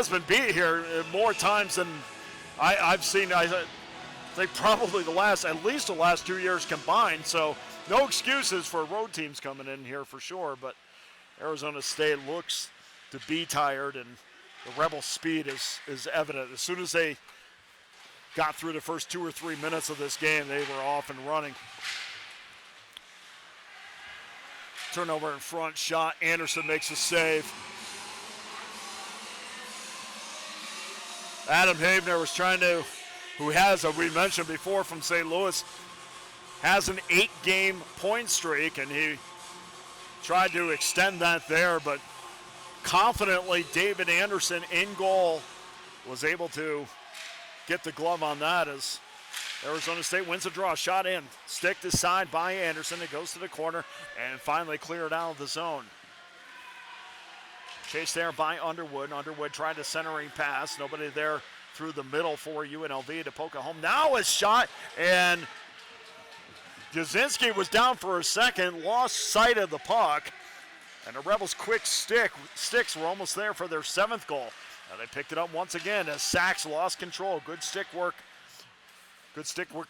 been beat here more times than I've seen. I think probably at least the last 2 years combined. So no excuses for road teams coming in here for sure. But Arizona State looks to be tired, and the Rebel speed is evident. As soon as they got through the first 2 or 3 minutes of this game, they were off and running. Turnover in front, shot. Anderson makes a save. Adam Havener who has, as we mentioned before, from St. Louis, has an 8-game point streak, and he tried to extend that there, but confidently David Anderson in goal was able to get the glove on that as Arizona State wins a draw. Shot in, stick to side by Anderson. It goes to the corner and finally cleared out of the zone. Chased there by Underwood. Underwood tried a centering pass. Nobody there through the middle for UNLV to poke it home. Now a shot, and Jazinski was down for a second, lost sight of the puck, and the Rebels' quick sticks were almost there for their 7th goal. Now they picked it up once again as Sachs lost control. Good stick work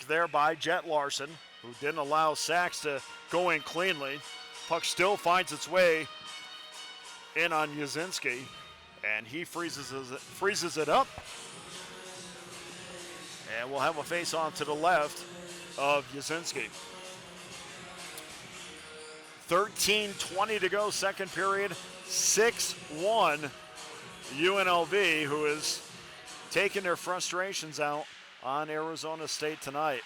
there by Jet Larson, who didn't allow Sachs to go in cleanly. Puck still finds its way in on Yazinski, and he freezes it up. And we'll have a face-off to the left of Yazinski. 13:20 to go, second period, 6-1 UNLV, who is taking their frustrations out on Arizona State tonight.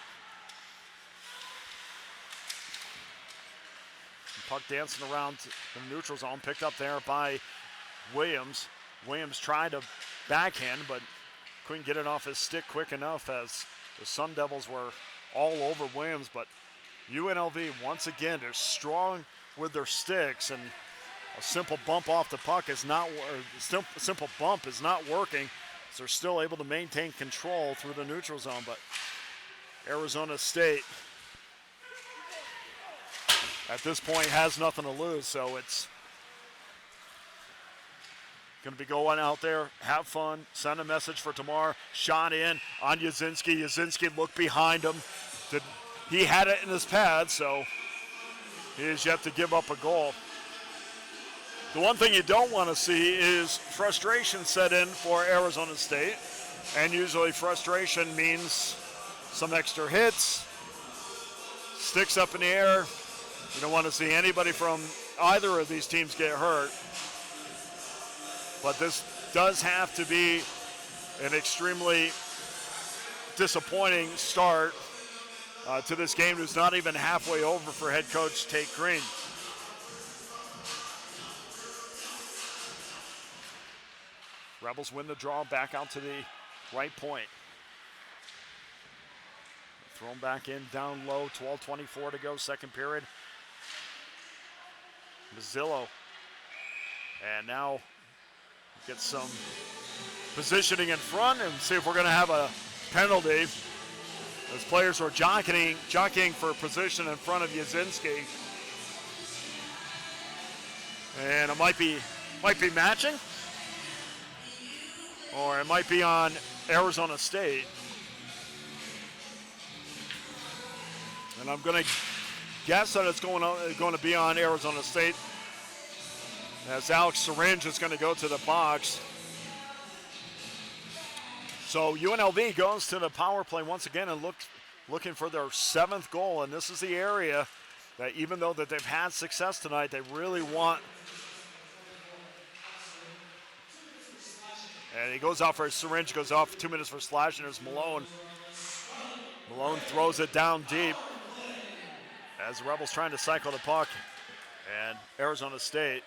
Puck dancing around the neutral zone, picked up there by Williams. Williams tried to backhand, but couldn't get it off his stick quick enough as the Sun Devils were all over Williams. But UNLV, once again, they're strong with their sticks, and a simple bump off the puck is not, a simple bump is not working. So they're still able to maintain control through the neutral zone. But Arizona State, at this point, has nothing to lose. So it's going to be going out there, have fun, send a message for tomorrow. Shot in on Yazinski. Yazinski looked behind him. He had it in his pad, so he is yet to give up a goal. The one thing you don't want to see is frustration set in for Arizona State, and usually frustration means some extra hits, sticks up in the air. You don't want to see anybody from either of these teams get hurt. But this does have to be an extremely disappointing start to this game. It's not even halfway over for head coach Tate Green. Rebels win the draw, back out to the right point. Thrown back in, down low, 12:24 to go, second period. Mazzillo. And now get some positioning in front and see if we're going to have a penalty. As players are jockeying for position in front of Yazinski. And it might be matching, or it might be on Arizona State. And I'm going to guess that it's going to be on Arizona State, as Alex Syringe is going to go to the box. So UNLV goes to the power play once again and looking for their 7th goal. And this is the area that, even though that they've had success tonight, they really want And he goes off for a syringe, goes off 2 minutes for slash, and there's Malone. Malone throws it down deep as the Rebels trying to cycle the puck. And Arizona State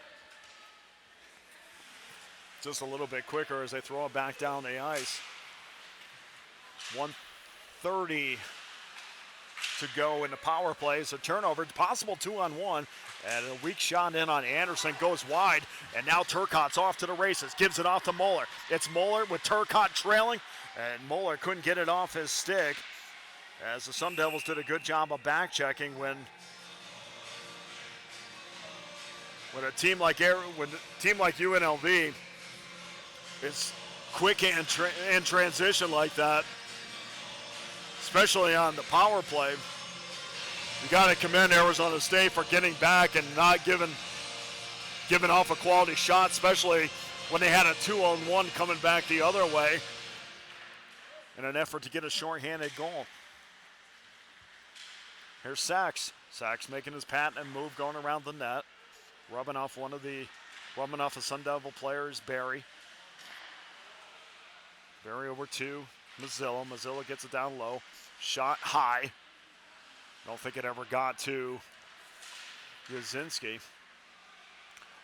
just a little bit quicker as they throw it back down the ice. 1:30 to go in the power play. It's a turnover, possible 2-on-1, and a weak shot in on Anderson goes wide, and now Turcotte's off to the races, gives it off to Moeller. It's Moeller with Turcotte trailing, and Moeller couldn't get it off his stick as the Sun Devils did a good job of back checking when a team like UNLV is quick in transition like that, especially on the power play. You got to commend Arizona State for getting back and not giving off a quality shot, especially when they had a 2-on-1 coming back the other way in an effort to get a shorthanded goal. Here's Sachs. Sachs making his patent move, going around the net, rubbing off a Sun Devil players, Barry. Barry over to Mazzillo. Mazzillo gets it down low. Shot high. Don't think it ever got to Yazinski.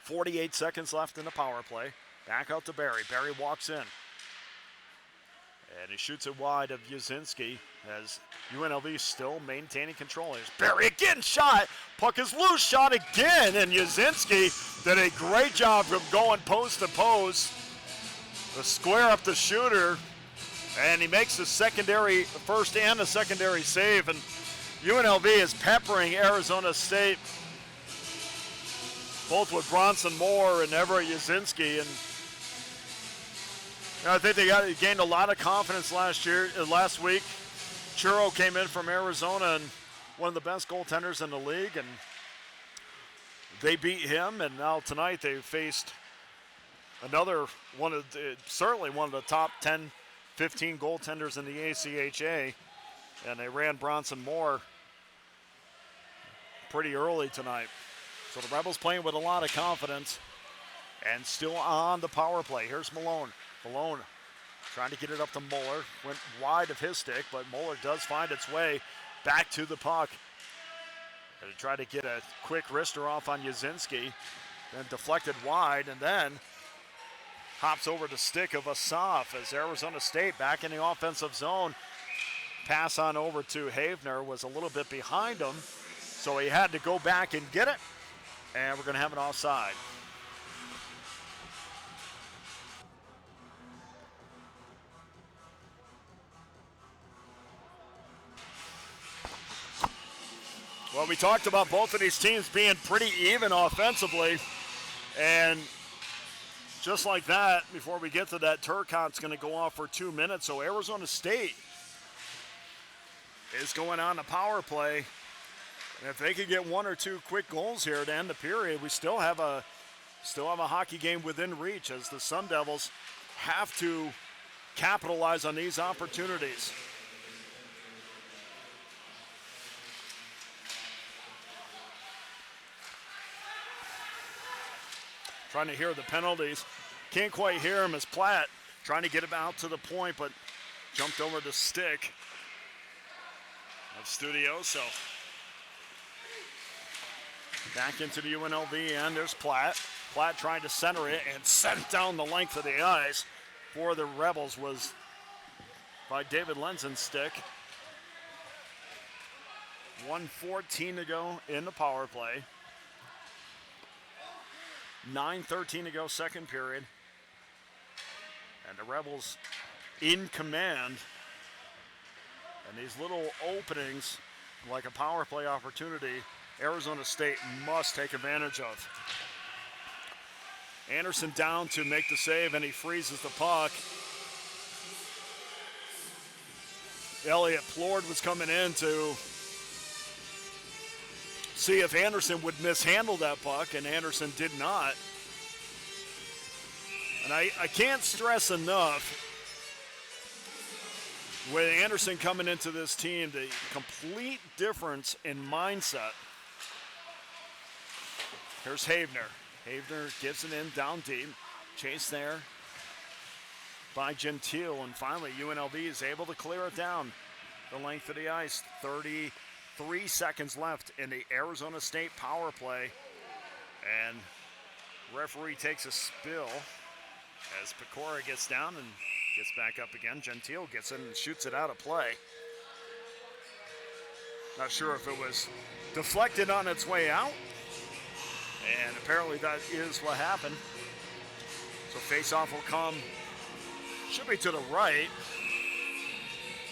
48 seconds left in the power play. Back out to Barry. Barry walks in. And he shoots it wide of Yazinski as UNLV still maintaining control. Here's Barry again, shot. Puck is loose, shot again. And Yazinski did a great job of going post to post to square up the shooter. And he makes the first and the secondary save. And UNLV is peppering Arizona State, both with Bronson Moore and Everett Yazinski. And I think they gained a lot of confidence last week. Churro came in from Arizona and one of the best goaltenders in the league, and they beat him. And now tonight they faced another certainly one of the top 10, 15 goaltenders in the ACHA, and they ran Bronson Moore pretty early tonight. So the Rebels playing with a lot of confidence and still on the power play. Here's Malone. Malone trying to get it up to Moeller. Went wide of his stick, but Moeller does find its way back to the puck. And try to get a quick wrister off on Yazinski. Then deflected wide, and then hops over the stick of Asaf as Arizona State back in the offensive zone. Pass on over to Havner, was a little bit behind him, so he had to go back and get it. And we're going to have an offside. Well, we talked about both of these teams being pretty even offensively. And just like that, before we get to that, Turcotte's going to go off for 2 minutes. So Arizona State is going on the power play. And if they could get one or two quick goals here to end the period, we still have a hockey game within reach, as the Sun Devils have to capitalize on these opportunities. Trying to hear the penalties. Can't quite hear him as Platt trying to get him out to the point, but jumped over the stick of Studioso. Back into the UNLV end, there's Platt. Platt trying to center it and sent down the length of the ice for the Rebels was by David Lenzen's stick. 1:14 to go in the power play. 9:13 to go, second period. And the Rebels in command. And these little openings, like a power play opportunity, Arizona State must take advantage of. Anderson down to make the save, and he freezes the puck. Elliot Plord was coming in to see if Anderson would mishandle that puck, and Anderson did not. And I can't stress enough, with Anderson coming into this team, the complete difference in mindset. Here's Havner. Havner gives it in down deep. Chase there. by Gentile, and finally UNLV is able to clear it down the length of the ice. 33 seconds left in the Arizona State power play, and referee takes a spill as Pecora gets down and gets back up again. Gentile gets in and shoots it out of play. Not sure if it was deflected on its way out, and apparently that is what happened. So face-off will come, should be to the right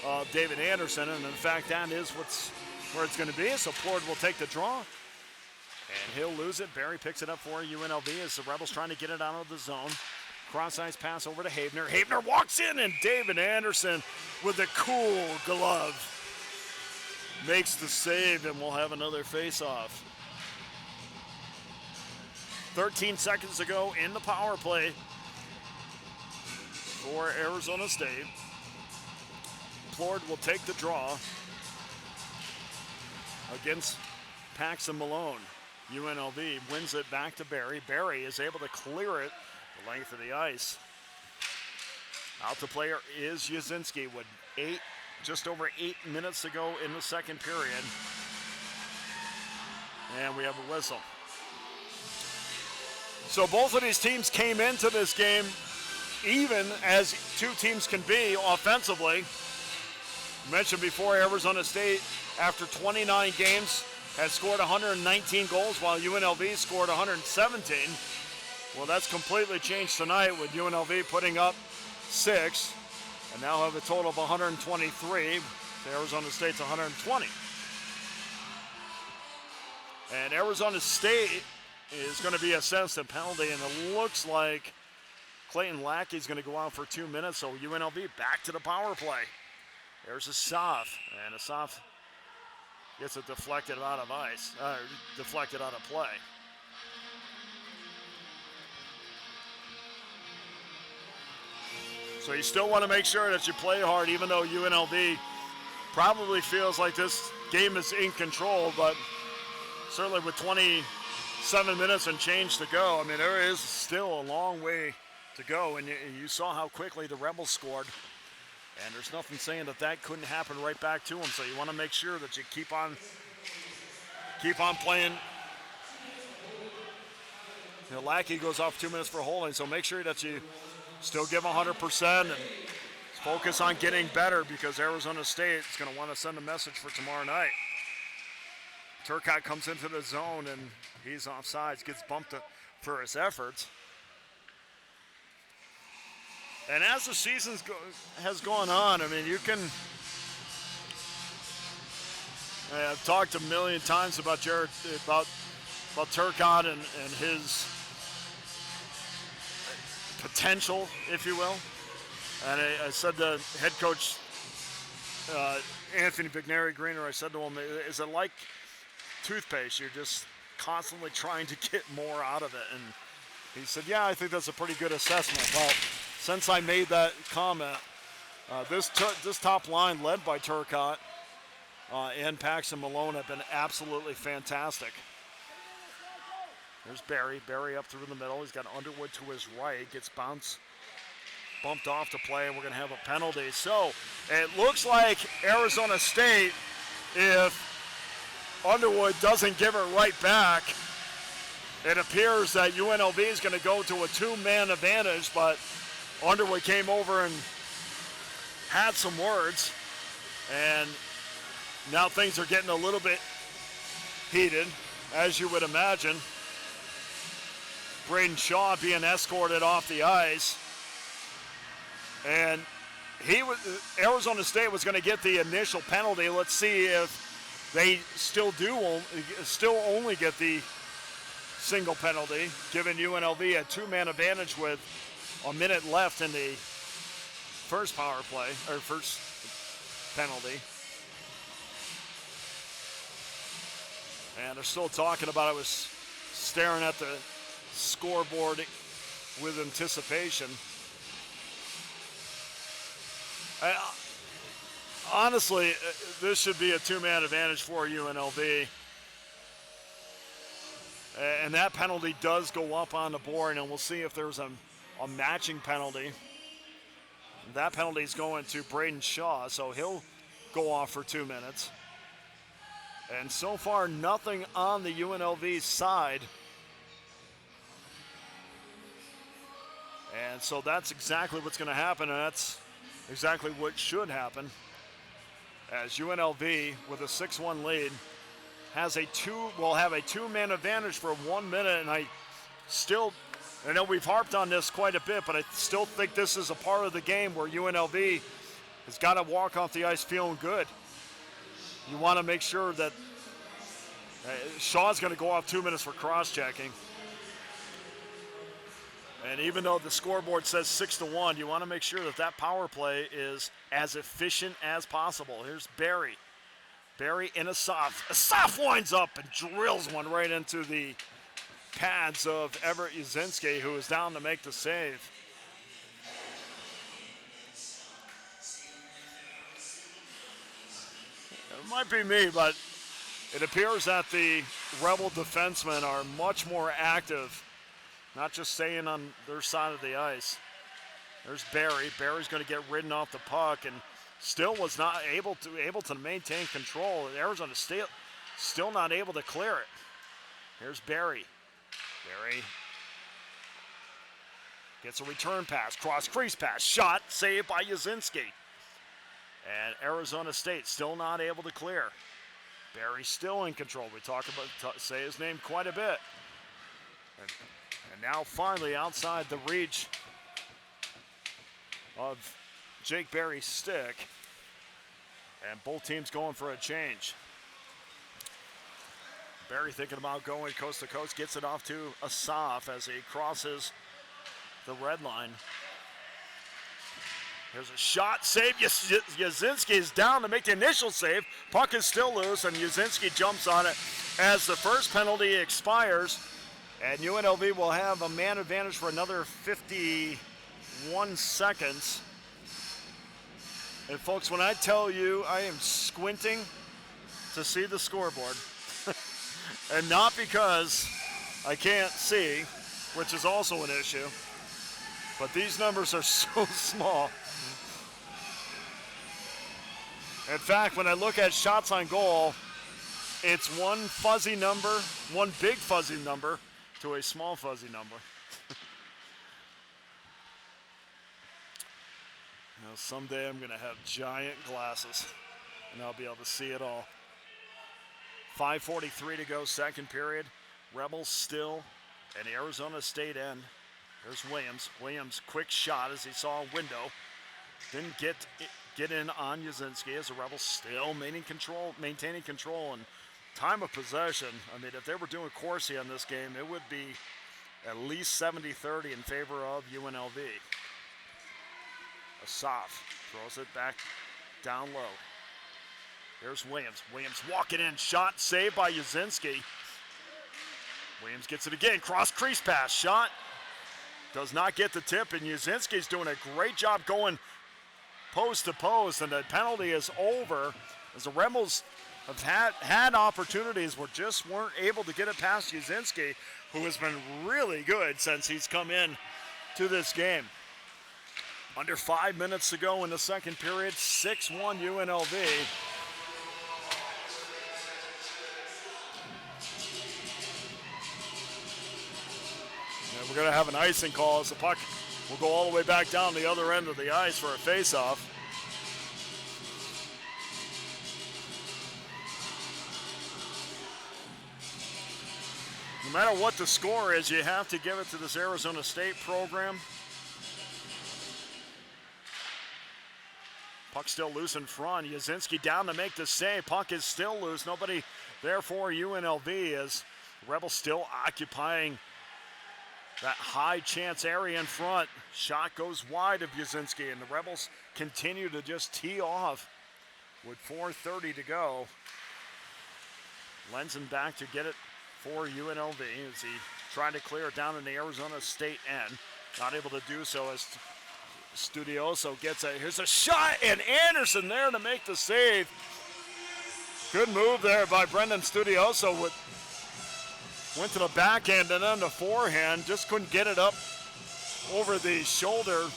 of David Anderson, and in fact that is where it's going to be. So Plord will take the draw, and he'll lose it. Barry picks it up for UNLV as the Rebels trying to get it out of the zone. Cross-ice pass over to Havener. Havener walks in, and David Anderson with a cool glove makes the save, and we'll have another face-off. 13 seconds to go in the power play for Arizona State. Plord will take the draw against Paxton Malone. UNLV wins it back to Barry. Barry is able to clear it the length of the ice. Out to player is Yazinski with just over 8 minutes to go in the second period. And we have a whistle. So both of these teams came into this game even as two teams can be offensively. Mentioned before, Arizona State, after 29 games, has scored 119 goals while UNLV scored 117. Well, that's completely changed tonight with UNLV putting up 6 and now have a total of 123. Arizona State's 120. And Arizona State is going to be assessed a penalty, and it looks like Clayton Lackey's going to go out for 2 minutes, so UNLV back to the power play. There's Asaf, and Asaf gets it deflected out of deflected out of play. So you still want to make sure that you play hard, even though UNLV probably feels like this game is in control, but certainly with 27 minutes and change to go, I mean, there is still a long way to go, and you saw how quickly the Rebels scored, and there's nothing saying that couldn't happen right back to them, so you want to make sure that you keep on playing. You know, Lackey goes off 2 minutes for holding, so make sure that you still give 100% and focus on getting better, because Arizona State is going to want to send a message for tomorrow night. Turcotte comes into the zone, and he's offsides, gets bumped for his efforts. And as the season has gone on, I mean, you can. I've talked a million times about Turcotte and his potential, if you will. And I said to head coach Anthony Vigneri-Greener, I said to him, is it like toothpaste? You're just constantly trying to get more out of it. And he said, yeah, I think that's a pretty good assessment. Well, since I made that comment, this top line led by Turcotte and Paxton Malone have been absolutely fantastic. There's Barry. Barry up through the middle. He's got Underwood to his right. Gets bumped off to play, and we're going to have a penalty. So it looks like Arizona State, if Underwood doesn't give it right back, it appears that UNLV is going to go to a two-man advantage, but Underwood came over and had some words, and now things are getting a little bit heated, as you would imagine. Braden Shaw being escorted off the ice, and Arizona State was going to get the initial penalty. Let's see if they still only get the single penalty, giving UNLV a two-man advantage with a minute left in the first power play, or first penalty. And they're still talking about it. I was staring at the scoreboard with anticipation. Honestly, this should be a two-man advantage for UNLV. And that penalty does go up on the board, and we'll see if there's a matching penalty. That penalty is going to Braden Shaw, so he'll go off for 2 minutes. And so far, nothing on the UNLV side. And so that's exactly what's going to happen, and that's exactly what should happen. As UNLV, with a 6-1 lead, will have a two-man advantage for 1 minute, and I know we've harped on this quite a bit, but I still think this is a part of the game where UNLV has got to walk off the ice feeling good. You want to make sure that Shaw's going to go off 2 minutes for cross-checking. And even though the scoreboard says 6-1, you want to make sure that that power play is as efficient as possible. Here's Barry. Barry in a soft. A soft winds up and drills one right into the pads of Everett Yazinski, who is down to make the save. It might be me, but it appears that the Rebel defensemen are much more active, not just staying on their side of the ice. There's Barry. Barry's going to get ridden off the puck and still was not able to maintain control. Arizona State still not able to clear it. Here's Barry. Barry gets a return pass, cross crease pass, shot, saved by Yazinski. And Arizona State still not able to clear. Barry still in control. We say his name quite a bit. And now finally outside the reach of Jake Barry's stick. And both teams going for a change. Barry thinking about going coast to coast, gets it off to Asaf as he crosses the red line. Here's a shot, save. Yazinski is down to make the initial save. Puck is still loose, and Yazinski jumps on it as the first penalty expires. And UNLV will have a man advantage for another 51 seconds. And folks, when I tell you I am squinting to see the scoreboard, and not because I can't see, which is also an issue, but these numbers are so small. In fact, when I look at shots on goal, it's one fuzzy number, one big fuzzy number, to a small fuzzy number. Now, someday I'm going to have giant glasses, and I'll be able to see it all. 5:43 to go, second period. Rebels still at Arizona State end. There's Williams. Williams, quick shot as he saw a window. Didn't get in on Yazinski as the Rebels still maintaining control and time of possession. I mean, if they were doing Corsi on this game, it would be at least 70-30 in favor of UNLV. Asaf throws it back down low. There's Williams. Williams walking in, shot saved by Yazinski. Williams gets it again, cross crease pass, shot. Does not get the tip, and Yazinski's doing a great job going post to post, and the penalty is over as the Rebels have had opportunities, just weren't able to get it past Yazinski, who has been really good since he's come in to this game. Under 5 minutes to go in the second period, 6-1 UNLV. And we're going to have an icing call as the puck will go all the way back down the other end of the ice for a face-off. No matter what the score is, you have to give it to this Arizona State program. Puck still loose in front. Yazinski down to make the save. Puck is still loose. Nobody there for UNLV as Rebels still occupying that high chance area in front. Shot goes wide of Yazinski, and the Rebels continue to just tee off with 4:30 to go. Lenzen back to get it for UNLV as he tried to clear it down in the Arizona State end. Not able to do so as Studioso gets here's a shot, and Anderson there to make the save. Good move there by Brendan Studioso. Went to the backhand and then the forehand. Just couldn't get it up over the shoulder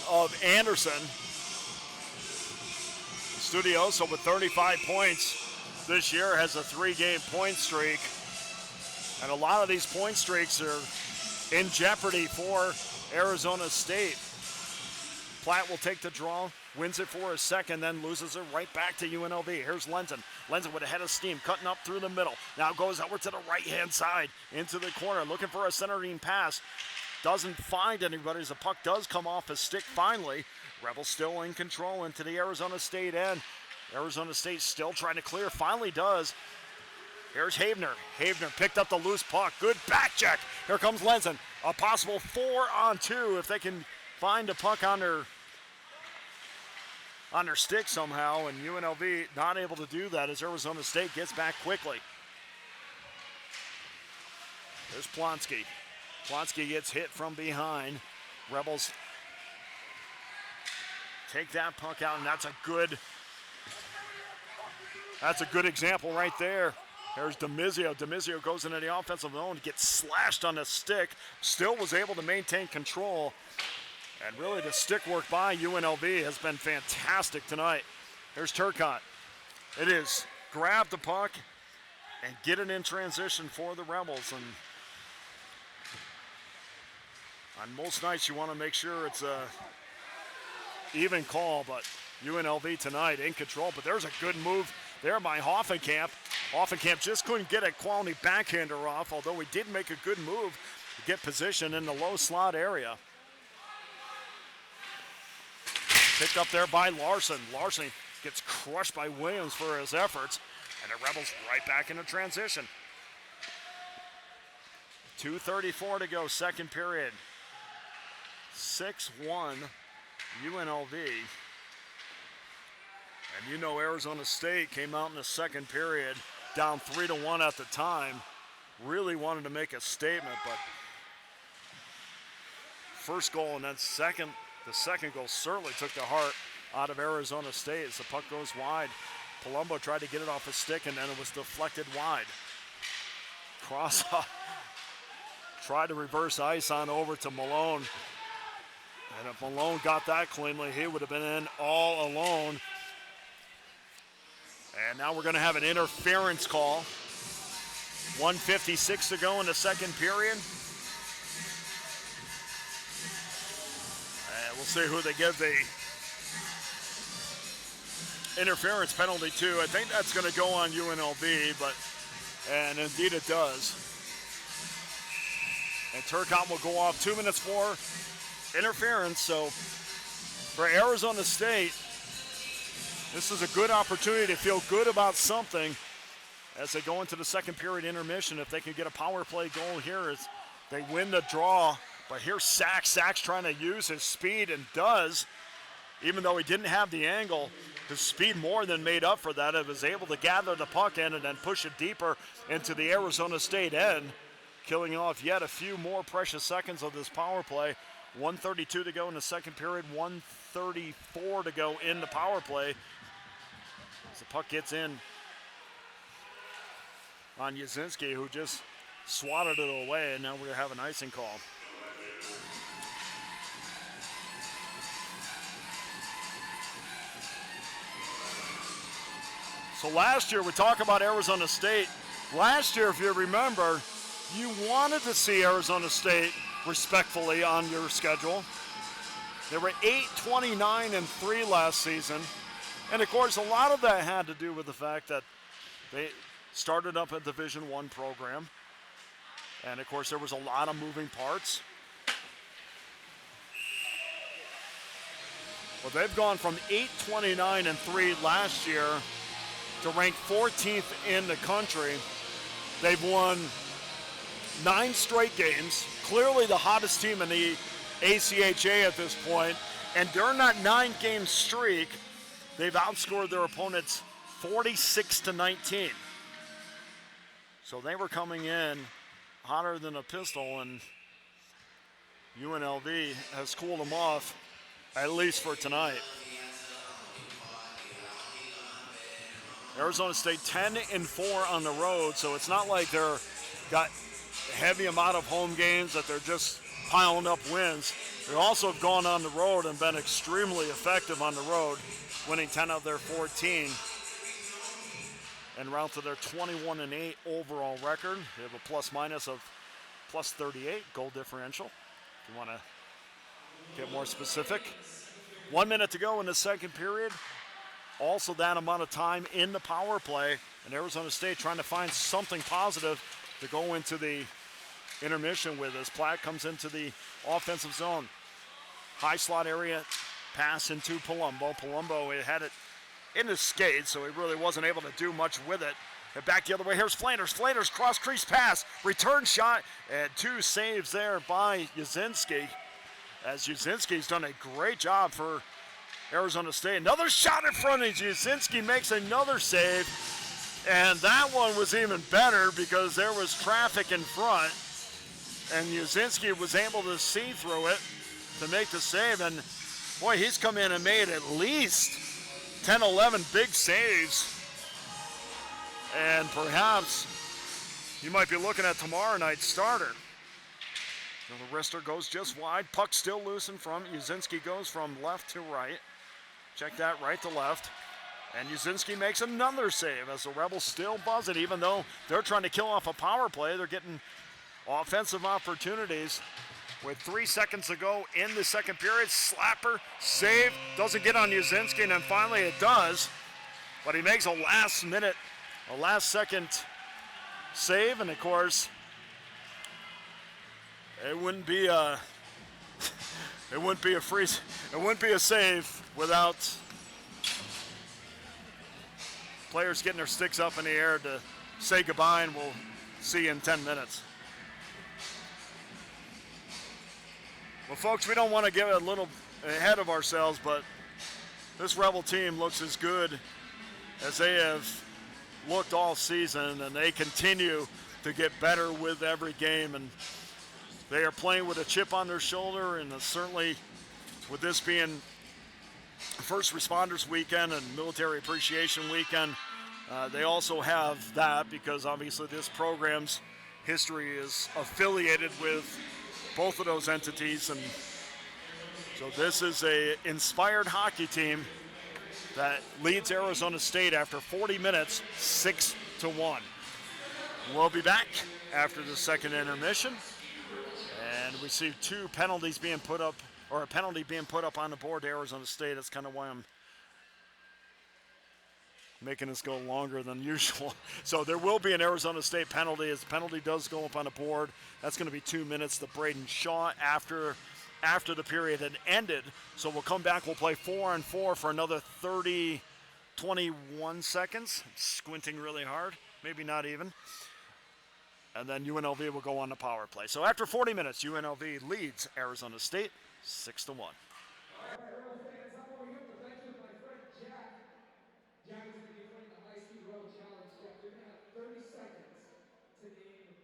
of Anderson. Studioso with 35 points this year has a 3-game point streak. And a lot of these point streaks are in jeopardy for Arizona State. Platt will take the draw, wins it for a second, then loses it right back to UNLV. Here's Lenzen. Lenzen with a head of steam, cutting up through the middle. Now goes over to the right-hand side, into the corner, looking for a centering pass. Doesn't find anybody as the puck does come off his stick finally. Rebels still in control into the Arizona State end. Arizona State still trying to clear, finally does. Here's Havener. Havener picked up the loose puck. Good back check. Here comes Lenzen. A possible 4-on-2 if they can find a puck on their stick somehow, and UNLV not able to do that as Arizona State gets back quickly. There's Plonsky. Plonsky gets hit from behind. Rebels take that puck out, and that's a good example right there. There's Demizio. Demizio goes into the offensive zone, gets slashed on the stick, still was able to maintain control. And really the stick work by UNLV has been fantastic tonight. Here's Turcotte. It is grab the puck and get it in transition for the Rebels. And on most nights you want to make sure it's a even call, but UNLV tonight in control. But there's a good move there by Hoffenkamp. Hoffenkamp just couldn't get a quality backhander off, although he did make a good move to get position in the low slot area. Picked up there by Larson. Larson gets crushed by Williams for his efforts, and the Rebels right back into transition. 2:34 to go, second period. 6-1 UNLV. And you know Arizona State came out in the second period down 3-1 at the time. Really wanted to make a statement, but first goal and then the second goal certainly took the heart out of Arizona State as the puck goes wide. Palumbo tried to get it off his stick and then it was deflected wide. Cross tried to reverse ice on over to Malone. And if Malone got that cleanly, he would have been in all alone. And now we're going to have an interference call. 1:56 to go in the second period. And we'll see who they give the interference penalty to. I think that's going to go on UNLV, and indeed it does. And Turcotte will go off 2 minutes for interference. So for Arizona State, this is a good opportunity to feel good about something as they go into the second period intermission. If they can get a power play goal here, as they win the draw. But here's Sachs. Sachs trying to use his speed and does, even though he didn't have the angle. His speed more than made up for that. It was able to gather the puck in and then push it deeper into the Arizona State end, killing off yet a few more precious seconds of this power play. 1:32 to go in the second period, 1:34 to go in the power play. As the puck gets in on Yazinski, who just swatted it away, and now we're going to have an icing call. So last year, we talk about Arizona State. Last year, if you remember, you wanted to see Arizona State respectfully on your schedule. They were 8-29-3 last season. And of course, a lot of that had to do with the fact that they started up a Division I program. And of course, there was a lot of moving parts. Well, they've gone from 8-29-3 last year to rank 14th in the country. They've won 9 straight games, clearly the hottest team in the ACHA at this point. And during that 9-game streak, they've outscored their opponents 46-19. So they were coming in hotter than a pistol, and UNLV has cooled them off, at least for tonight. Arizona State 10-4 on the road, so it's not like they're got heavy amount of home games that they're just piling up wins. They also have gone on the road and been extremely effective on the road, winning 10 of their 14 and round to their 21-8 overall record. They have a plus-minus of plus 38 goal differential, if you want to get more specific. 1 minute to go in the second period. Also that amount of time in the power play, and Arizona State trying to find something positive to go into the intermission with as Platt comes into the offensive zone. High slot area, pass into Palumbo. Palumbo had it in his skates, so he really wasn't able to do much with it. And back the other way, here's Flanders. Flanders cross-crease pass, return shot, and 2 saves there by Yazinski. As Yazinski's done a great job for Arizona State. Another shot in front of Yazinski, makes another save. And that one was even better because there was traffic in front. And Yazinski was able to see through it to make the save. And boy, he's come in and made at least 10, 11 big saves. And perhaps you might be looking at tomorrow night's starter. So the wrister goes just wide. Puck still loose in front. Yazinski goes from left to right. Check that, right to left. And Yazinski makes another save as the Rebels still buzz it. Even though they're trying to kill off a power play, they're getting offensive opportunities. With 3 seconds to go in the second period, slapper, save, doesn't get on Yazinski, and then finally it does. But he makes a last second save, and of course, it wouldn't be a save without players getting their sticks up in the air to say goodbye, and we'll see you in 10 minutes. Well, folks, we don't want to get a little ahead of ourselves, but this Rebel team looks as good as they have looked all season, and they continue to get better with every game, and they are playing with a chip on their shoulder, and certainly with this being First Responders Weekend and Military Appreciation Weekend, they also have that because obviously this program's history is affiliated with both of those entities, and so this is a inspired hockey team that leads Arizona State after 40 minutes, 6-1. We'll be back after the second intermission, and we see 2 penalties being put up, or a penalty being put up on the board to Arizona State. That's kind of why I'm making this go longer than usual. So there will be an Arizona State penalty. As the penalty does go up on the board, that's going to be 2 minutes to Braden Shaw after the period had ended. So we'll come back, we'll play 4-on-4 for another 21 seconds. Squinting really hard, maybe not even. And then UNLV will go on the power play. So after 40 minutes, UNLV leads Arizona State 6-1. All right, Rebel fans, I'm over here with the bench with my friend Jack. Jack is going to be playing the high-speed road challenge. Jack, you're going to have 30 seconds to name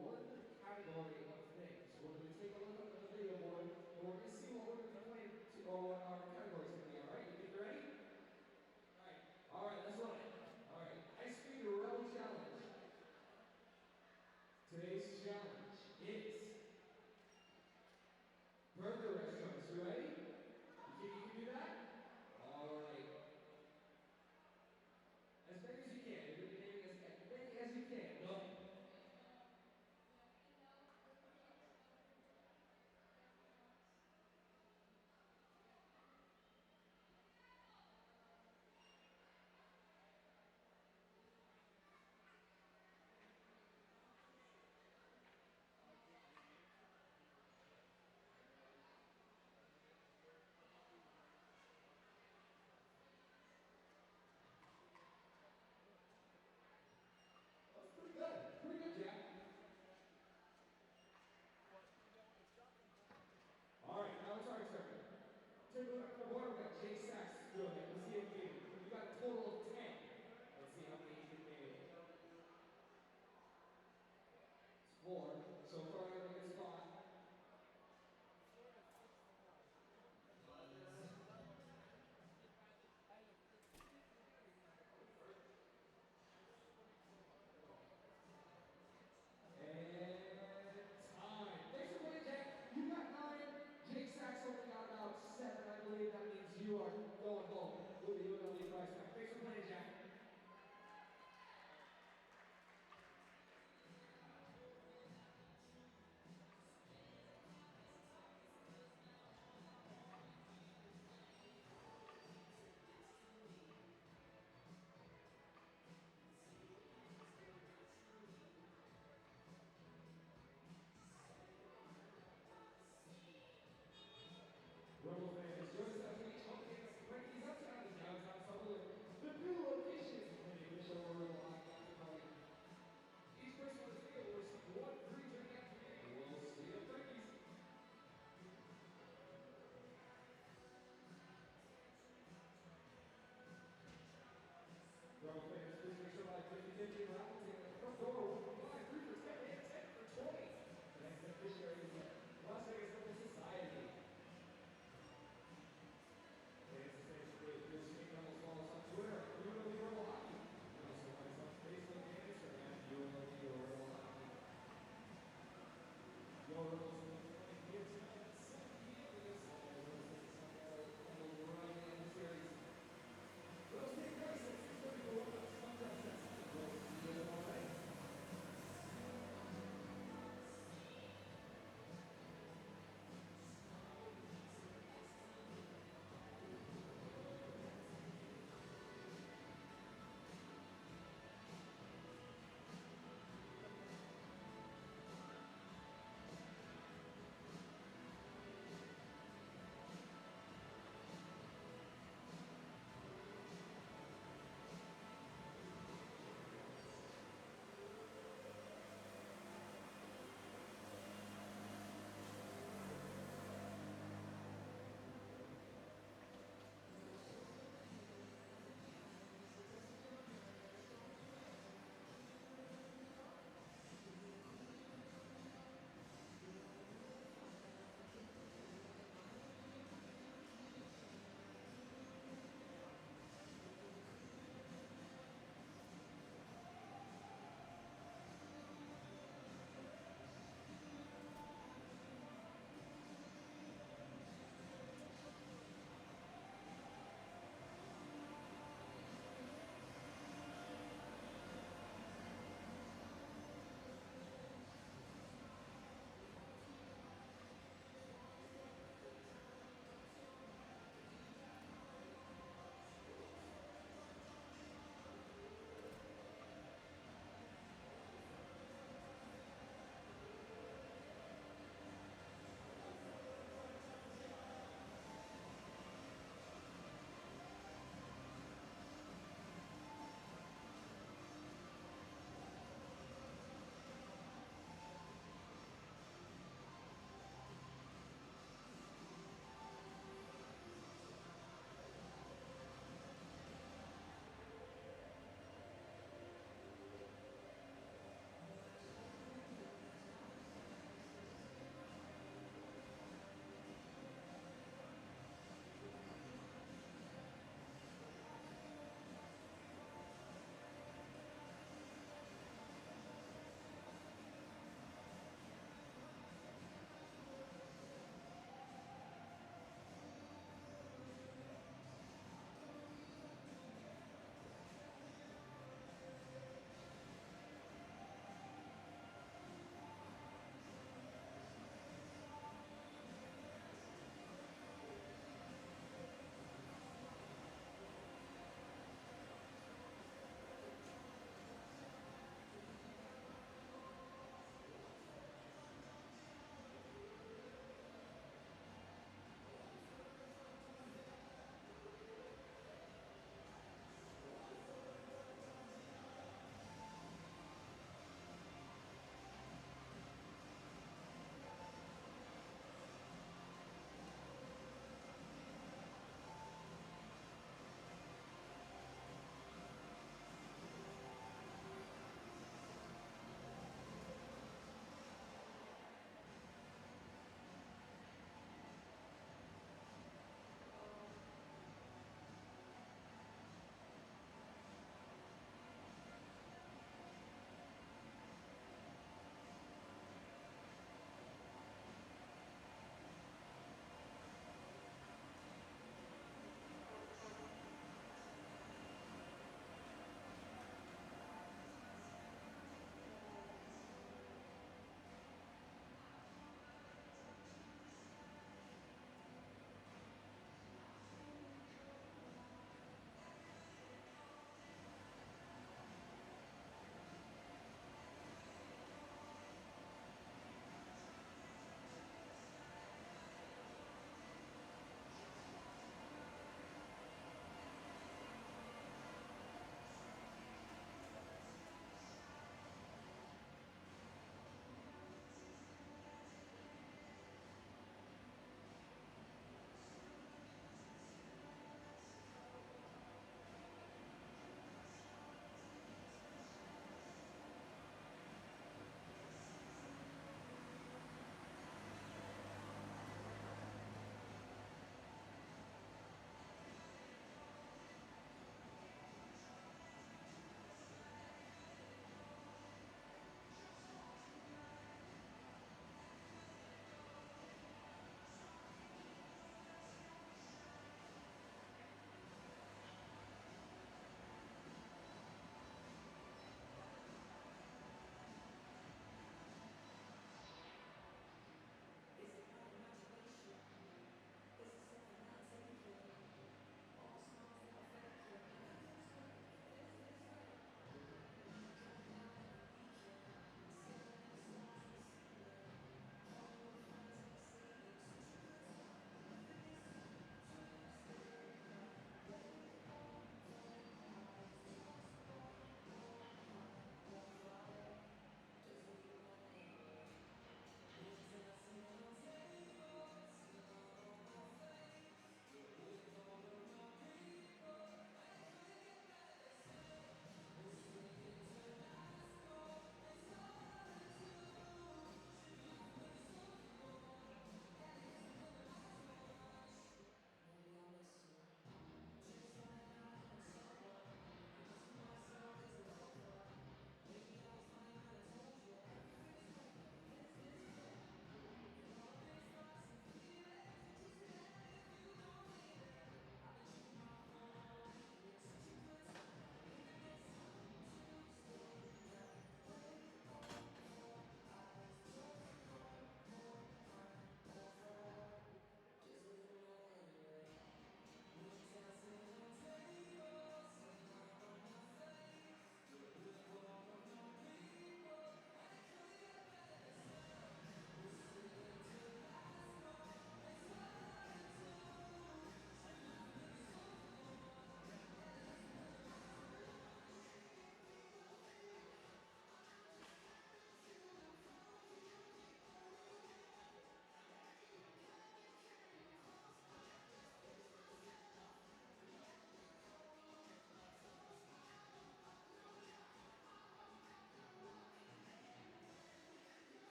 one category of things. We're going to take a look up at the video board, and we're going to see what we're going to be playing, or what our category is going to be, all right? You think you're ready? All right, let's run it. All right, high-speed rebel challenge. Today's challenge is burger restaurants. You ready? You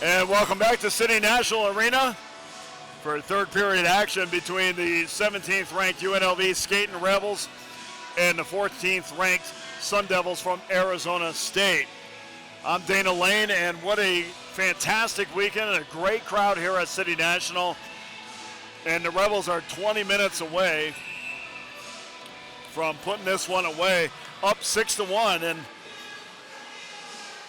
And welcome back to City National Arena for third period action between the 17th ranked UNLV Skating Rebels and the 14th ranked Sun Devils from Arizona State. I'm Dana Lane, and what a fantastic weekend and a great crowd here at City National. And the Rebels are 20 minutes away from putting this one away, up 6-1, and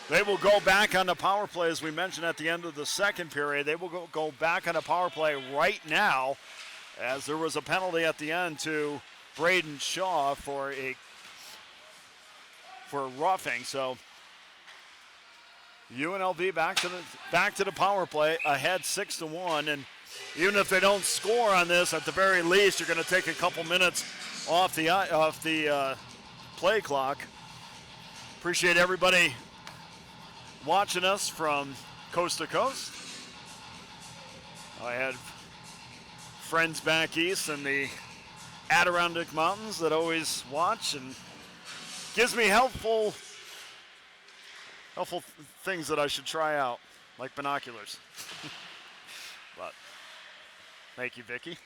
they will go back on the power play, as we mentioned at the end of the second period. They will go back on the power play right now, as there was a penalty at the end to Braden Shaw for roughing. So UNLV back to the power play, ahead 6-1, and even if they don't score on this, at the very least, you're going to take a couple minutes off the play clock. Appreciate everybody watching us from coast to coast. I had friends back east in the Adirondack Mountains that always watch and gives me helpful things that I should try out, like binoculars. But thank you, Vicky.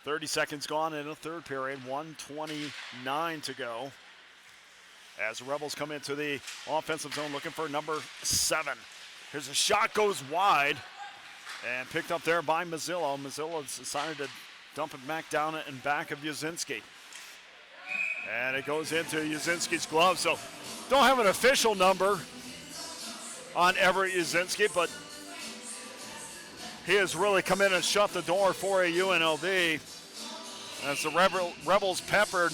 30 seconds gone in the third period, 1:29 to go. As the Rebels come into the offensive zone looking for number 7. Here's a shot, goes wide, and picked up there by Mazzillo. Mazzillo decided to dump it back down in back of Yazinski. And it goes into Yazinski's glove. So don't have an official number on Everett Yazinski, but he has really come in and shut the door for a UNLV. As the Rebels peppered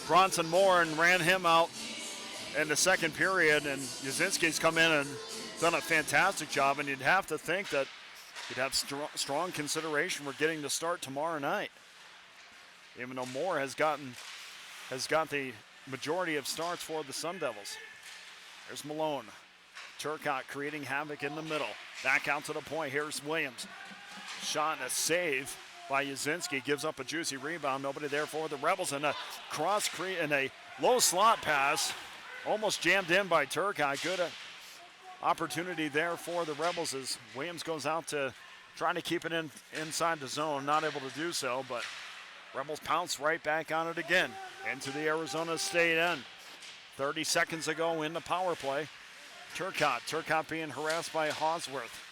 Bronson Moore and ran him out in the second period, and Yazinski's come in and done a fantastic job, and you'd have to think that he'd have strong consideration for getting to start tomorrow night, even though Moore has got the majority of starts for the Sun Devils. There's Malone. Turcotte creating havoc in the middle. Back out to the point. Here's Williams. Shot and a save by Yazinski. Gives up a juicy rebound. Nobody there for the Rebels. And a a low slot pass. Almost jammed in by Turcotte. Good opportunity there for the Rebels as Williams goes out to trying to keep it inside the zone. Not able to do so, but Rebels pounce right back on it again. Into the Arizona State end. 30 seconds ago in the power play. Turcotte being harassed by Hosworth.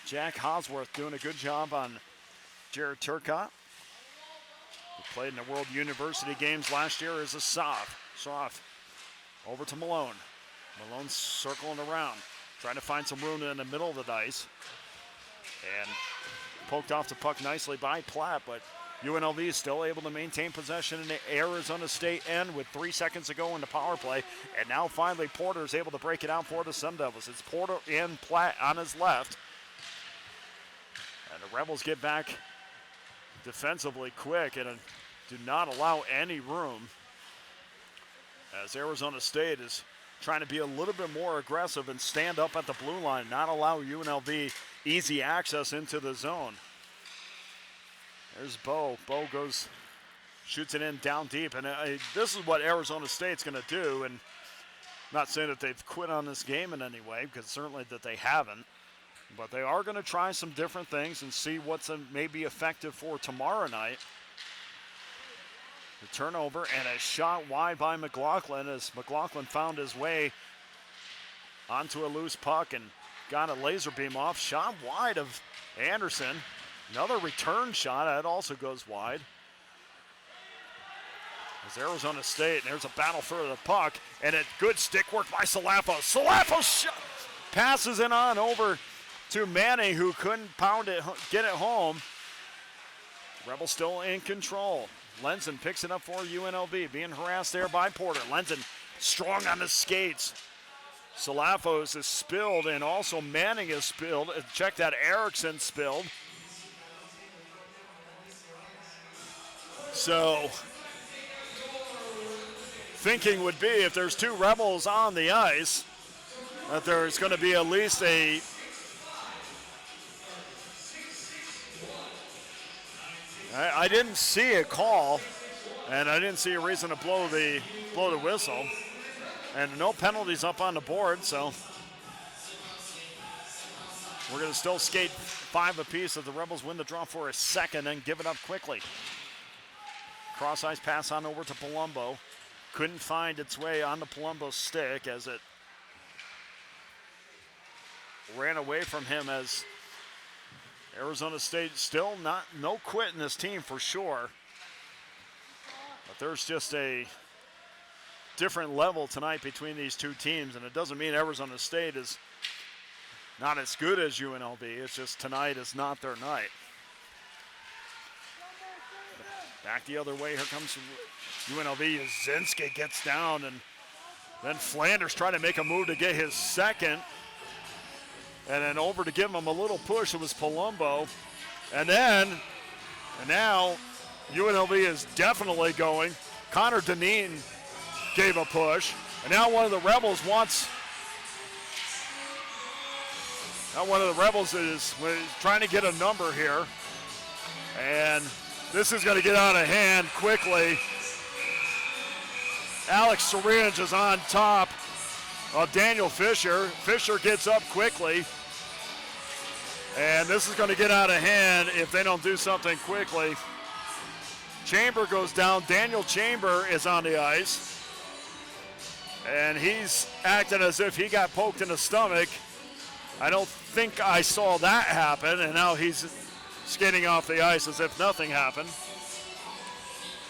Jack Hosworth doing a good job on Jared Turcotte, who played in the World University games last year as a soft. Over to Malone. Malone circling around, trying to find some room in the middle of the ice. And poked off the puck nicely by Platt, but UNLV is still able to maintain possession in the Arizona State end with 3 seconds to go in the power play. And now finally Porter is able to break it out for the Sun Devils. It's Porter and Platt on his left. And the Rebels get back defensively quick and do not allow any room, as Arizona State is trying to be a little bit more aggressive and stand up at the blue line, not allow UNLV easy access into the zone. There's Bo. Bo shoots it in down deep, and this is what Arizona State's going to do. And not saying that they've quit on this game in any way, because certainly that they haven't. But they are going to try some different things and see what's maybe effective for tomorrow night. The turnover and a shot wide by McLaughlin, as McLaughlin found his way onto a loose puck and got a laser beam off. Shot wide of Anderson. Another return shot, that also goes wide. As Arizona State, and there's a battle for the puck, and a good stick work by Salafo. Salafo passes it on over to Manny, who couldn't get it home. Rebels still in control. Lenzen picks it up for UNLV, being harassed there by Porter. Lenzen strong on the skates. Salafos is spilled, and also Manning is spilled. Check that, Erickson spilled. So, thinking would be if there's two Rebels on the ice, that there's going to be at least a I didn't see a call, and I didn't see a reason to blow the whistle. And no penalties up on the board, so we're going to still skate 5 apiece as the Rebels win the draw for a second and give it up quickly. Cross-ice pass on over to Palumbo. Couldn't find its way on the Palumbo stick as it ran away from him, as Arizona State still no quit in this team for sure. But there's just a different level tonight between these two teams, and it doesn't mean Arizona State is not as good as UNLV. It's just tonight is not their night. Back the other way, here comes UNLV. Yazinski gets down, and then Flanders trying to make a move to get his second. And then over to give him a little push, it was Palumbo. And now UNLV is definitely going. Connor Deneen gave a push. And now one of the Rebels is trying to get a number here. And this is going to get out of hand quickly. Alex Syringe is on top of Daniel Fisher. Fisher gets up quickly. And this is going to get out of hand if they don't do something quickly. Chamber goes down. Daniel Chamber is on the ice. And he's acting as if he got poked in the stomach. I don't think I saw that happen. And now he's skating off the ice as if nothing happened.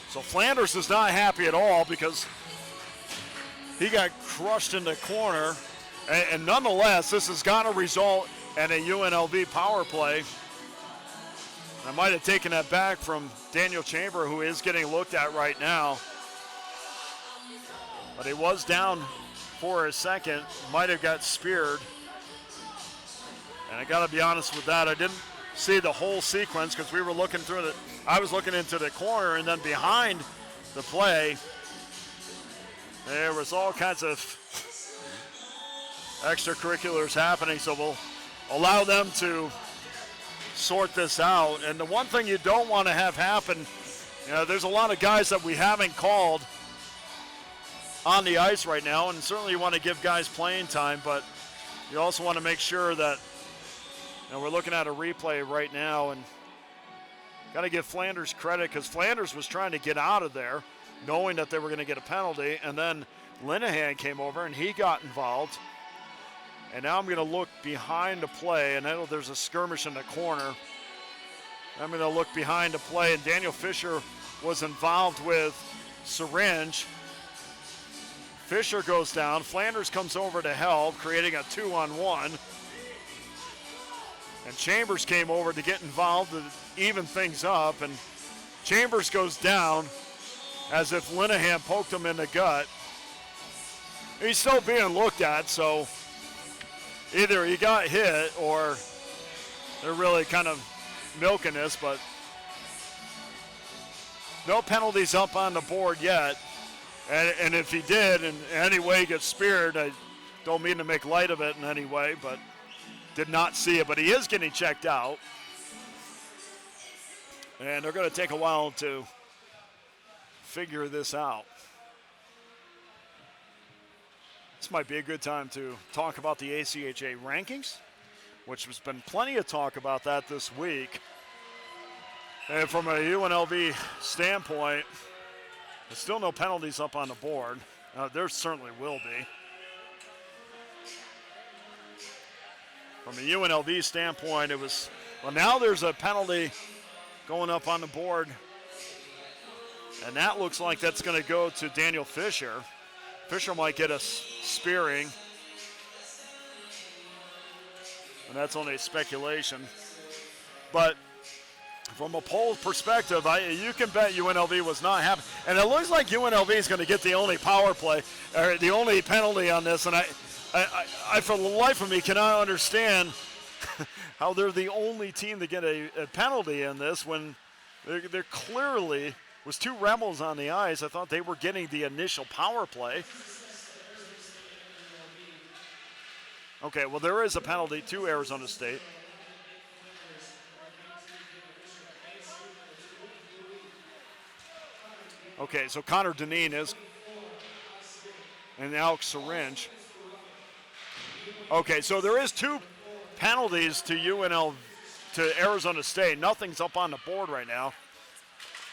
So Flanders is not happy at all because he got crushed in the corner. And nonetheless, this has got to result in a UNLV power play. I might have taken that back from Daniel Chamber, who is getting looked at right now. But he was down for a second, might have got speared. And I got to be honest with that, I didn't see the whole sequence because we were looking through I was looking into the corner, and then behind the play, there was all kinds of extracurriculars happening, so we'll allow them to sort this out. And the one thing you don't want to have happen, there's a lot of guys that we haven't called on the ice right now, and certainly you want to give guys playing time, but you also want to make sure that, we're looking at a replay right now, and got to give Flanders credit because Flanders was trying to get out of there knowing that they were going to get a penalty, and then Linehan came over and he got involved. And now I'm going to look behind the play, and I know there's a skirmish in the corner. I'm going to look behind the play, and Daniel Fisher was involved with Syringe. Fisher goes down. Flanders comes over to help, creating a 2-on-1. And Chambers came over to get involved to even things up, and Chambers goes down as if Linehan poked him in the gut. He's still being looked at, so either he got hit or they're really kind of milking this, but no penalties up on the board yet. And if he did in any way get speared, I don't mean to make light of it in any way, but did not see it. But he is getting checked out. And they're going to take a while to figure this out. This might be a good time to talk about the ACHA rankings, which has been plenty of talk about that this week. And from a UNLV standpoint, there's still no penalties up on the board. There certainly will be. From a UNLV standpoint, it was, now there's a penalty going up on the board. And that looks like that's going to go to Daniel Fisher. Fisher might get a spearing. And that's only speculation. But from a poll perspective, you can bet UNLV was not happy. And it looks like UNLV is going to get the only power play, or the only penalty on this. And I for the life of me, cannot understand how they're the only team to get a penalty in this when there clearly was 2 Rebels on the ice. I thought they were getting the initial power play. Okay, well, there is a penalty to Arizona State. Okay, so Connor Deneen is. and Alex Syringe. Okay, so there is 2 penalties to to Arizona State. Nothing's up on the board right now.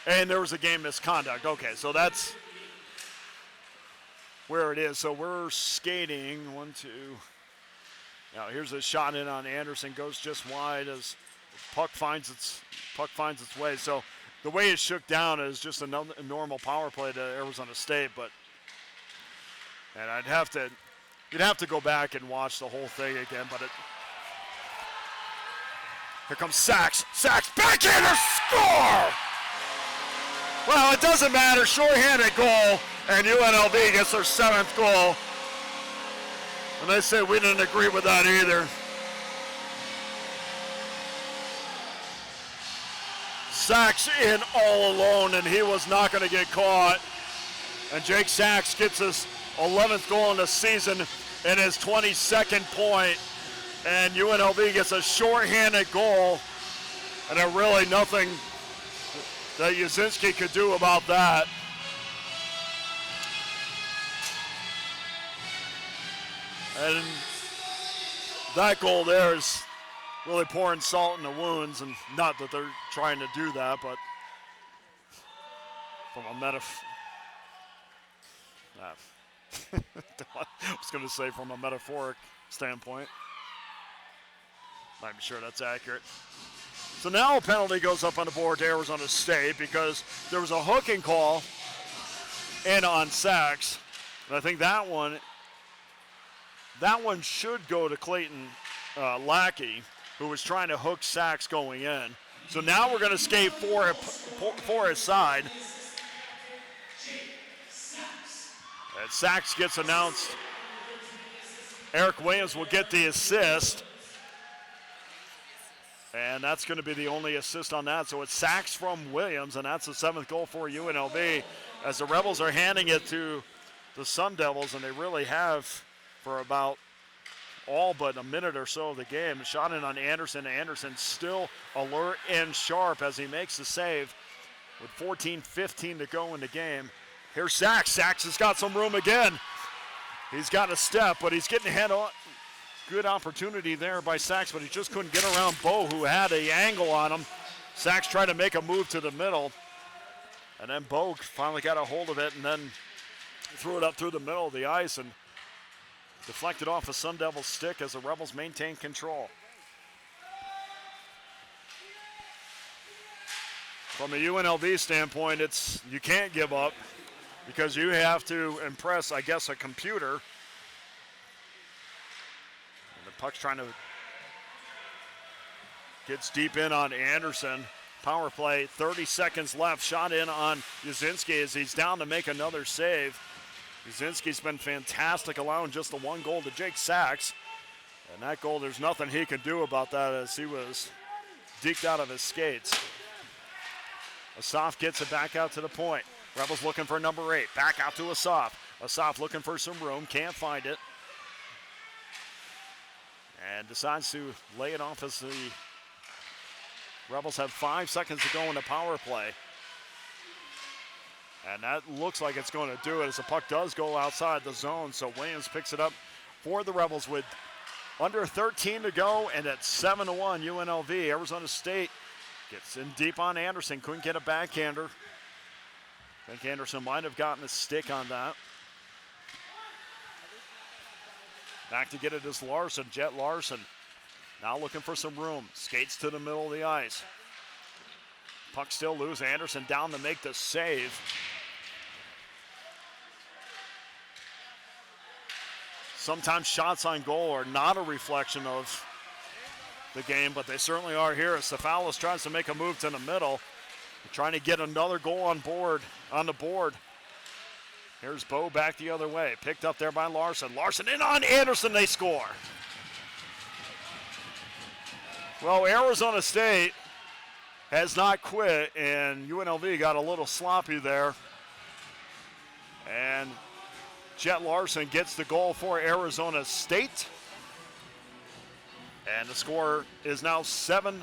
And there was a game misconduct. Okay, so that's where it is. So we're skating 1, 2. Now here's a shot in on Anderson, goes just wide as puck finds its way. So the way it shook down is just a normal power play to Arizona State, and you'd have to go back and watch the whole thing again, but here comes Sachs. Sachs, backhander, score! Well, it doesn't matter. Shorthanded goal, and UNLV gets their 7th goal. And they say we didn't agree with that either. Sachs in all alone, and he was not going to get caught. And Jake Sachs gets his 11th goal in the season and his 22nd point. And UNLV gets a shorthanded goal, and there really nothing that Yazinski could do about that. And that goal there is really pouring salt in the wounds, and not that they're trying to do that, but from a I was going to say from a metaphoric standpoint. I'm sure that's accurate. So now a penalty goes up on the board to Arizona State because there was a hooking call in on Sachs. And I think that one should go to Clayton Lackey, who was trying to hook Sachs going in. So now we're going to skate for his side. And Sachs gets announced. Eric Williams will get the assist. And that's going to be the only assist on that. So it's Sachs from Williams, and that's the 7th goal for UNLV as the Rebels are handing it to the Sun Devils, and they really have for about all but a minute or so of the game. A shot in on Anderson. Anderson still alert and sharp as he makes the save with 14:15 to go in the game. Here's Sachs. Sachs has got some room again. He's got a step, but he's getting ahead on. Good opportunity there by Sachs, but he just couldn't get around Bo, who had an angle on him. Sachs tried to make a move to the middle, and then Bo finally got a hold of it and then threw it up through the middle of the ice and deflected off a Sun Devil stick as the Rebels maintain control. From a UNLV standpoint, you can't give up because you have to impress, I guess, a computer. Puck's trying to gets deep in on Anderson. Power play, 30 seconds left. Shot in on Yazinski as he's down to make another save. Yazinski's been fantastic, allowing just the 1 goal to Jake Sachs. And that goal, there's nothing he could do about that as he was deked out of his skates. Asaf gets it back out to the point. Rebels looking for number 8. Back out to Asaf. Asaf looking for some room, can't find it. And decides to lay it off as the Rebels have 5 seconds to go in the power play. And that looks like it's going to do it as the puck does go outside the zone. So Williams picks it up for the Rebels with under 13 to go, and at 7-1 UNLV. Arizona State gets in deep on Anderson, couldn't get a backhander. I think Anderson might have gotten a stick on that. Back to get it is Larson, Jet Larson. Now looking for some room. Skates to the middle of the ice. Puck still loose. Anderson down to make the save. Sometimes shots on goal are not a reflection of the game, but they certainly are here as Cefalis tries to make a move to the middle. Trying to get another goal on the board. Here's Bo back the other way. Picked up there by Larson. Larson in on Anderson. They score. Well, Arizona State has not quit, and UNLV got a little sloppy there. And Jet Larson gets the goal for Arizona State. And the score is now 7-2